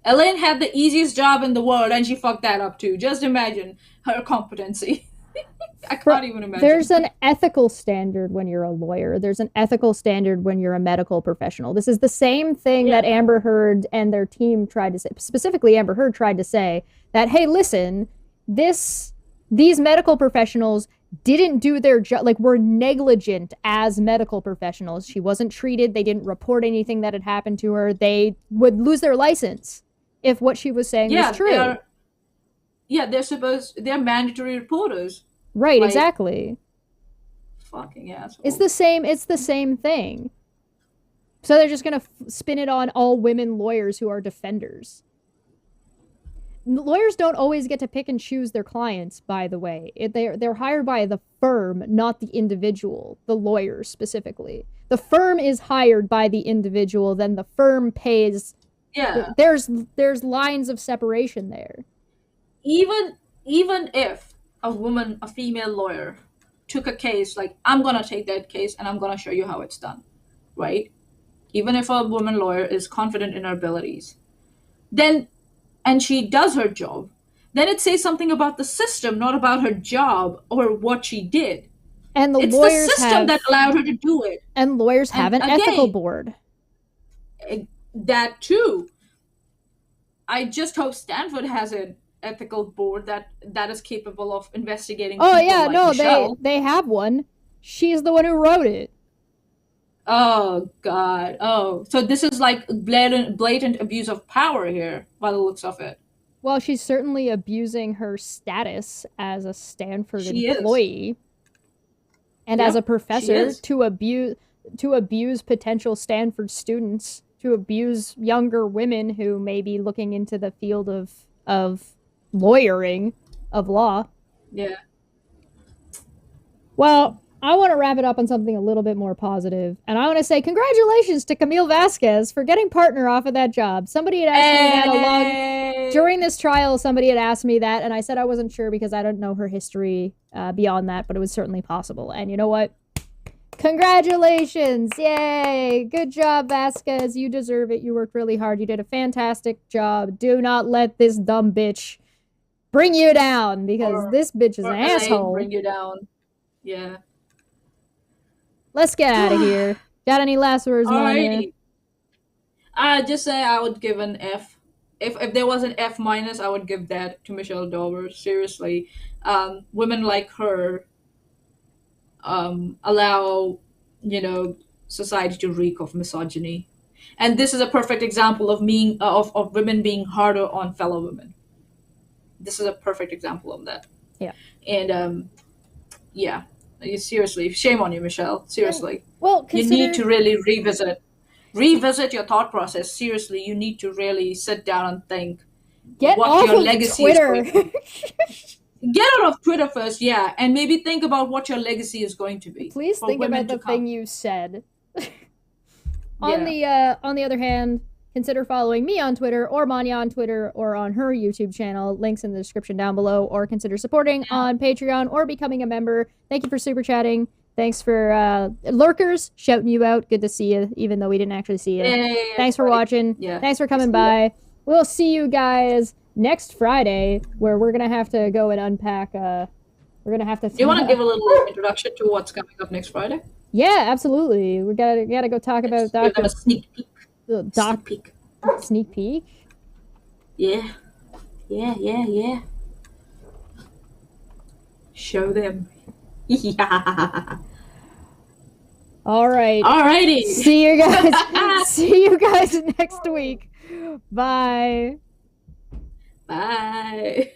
Elaine had the easiest job in the world and she fucked that up too. Just imagine her competency. I can't even imagine. There's an ethical standard when you're a lawyer. There's an ethical standard when you're a medical professional. This is the same thing that Amber Heard and their team tried to say. Specifically, Amber Heard tried to say that, hey, listen, these medical professionals didn't do their job, like, were negligent as medical professionals. She wasn't treated. They didn't report anything that had happened to her. They would lose their license if what she was saying was true. They're mandatory reporters. Right, like- exactly. Fucking assholes. It's the same thing. So they're just gonna spin it on all women lawyers who are defenders. Lawyers don't always get to pick and choose their clients, by the way. They're hired by the firm, not the individual, the lawyer specifically. The firm is hired by the individual, then the firm pays. Yeah. There's lines of separation there. Even if a female lawyer, took a case, like, I'm gonna take that case and I'm gonna show you how it's done, right? Even if a woman lawyer is confident in her abilities, then, and she does her job, then it says something about the system, not about her job or what she did. And the It's the lawyers system that allowed her to do it. And lawyers have And an ethical again, board. That too. I just hope Stanford has an ethical board that is capable of investigating Oh people yeah, like no, Michelle. they have one. She's the one who wrote it. Oh God. Oh, so this is like blatant abuse of power here, by the looks of it. Well, she's certainly abusing her status as a Stanford She is. employee and as a professor to abuse potential Stanford students, to abuse younger women who may be looking into the field of lawyering, of law. Yeah. Well, I want to wrap it up on something a little bit more positive, and I want to say congratulations to Camille Vasquez for getting partner off of that job. Somebody had asked me that during this trial. Somebody had asked me that, and I said I wasn't sure because I don't know her history beyond that, but it was certainly possible. And you know what? Congratulations! Yay! Good job, Vasquez. You deserve it. You worked really hard. You did a fantastic job. Do not let this dumb bitch bring you down, because this bitch is an asshole. Bring you down. Yeah. Let's get out of here. Got any last words, Manya? Just say I would give an F. If there was an F minus, I would give that to Michelle Dover. Seriously, women like her allow, society to reek of misogyny, and this is a perfect example of of women being harder on fellow women. This is a perfect example of that. Yeah. And yeah. Seriously, shame on you, Michelle. Seriously. Well, you need to really revisit your thought process. Seriously, you need to really sit down and think what your legacy Twitter. Is going to be. Get out of Twitter first, yeah, and maybe think about what your legacy is going to be. Please think about the thing you said. On the other hand, consider following me on Twitter, or Manya on Twitter, or on her YouTube channel. Links in the description down below. Or consider supporting on Patreon or becoming a member. Thank you for super chatting. Thanks for lurkers, shouting you out. Good to see you, even though we didn't actually see you. Thanks for watching. Yeah. Thanks for coming by. We'll see you guys next Friday, where we're gonna have to go and unpack. We're gonna have to. Do you want to give a little introduction to what's coming up next Friday? Yeah, absolutely. We gotta go talk about Give them a sneak peek. Sneak peek. Sneak peek? Yeah. Show them. Yeah. All right. Alrighty. See you guys. See you guys next week. Bye. Bye.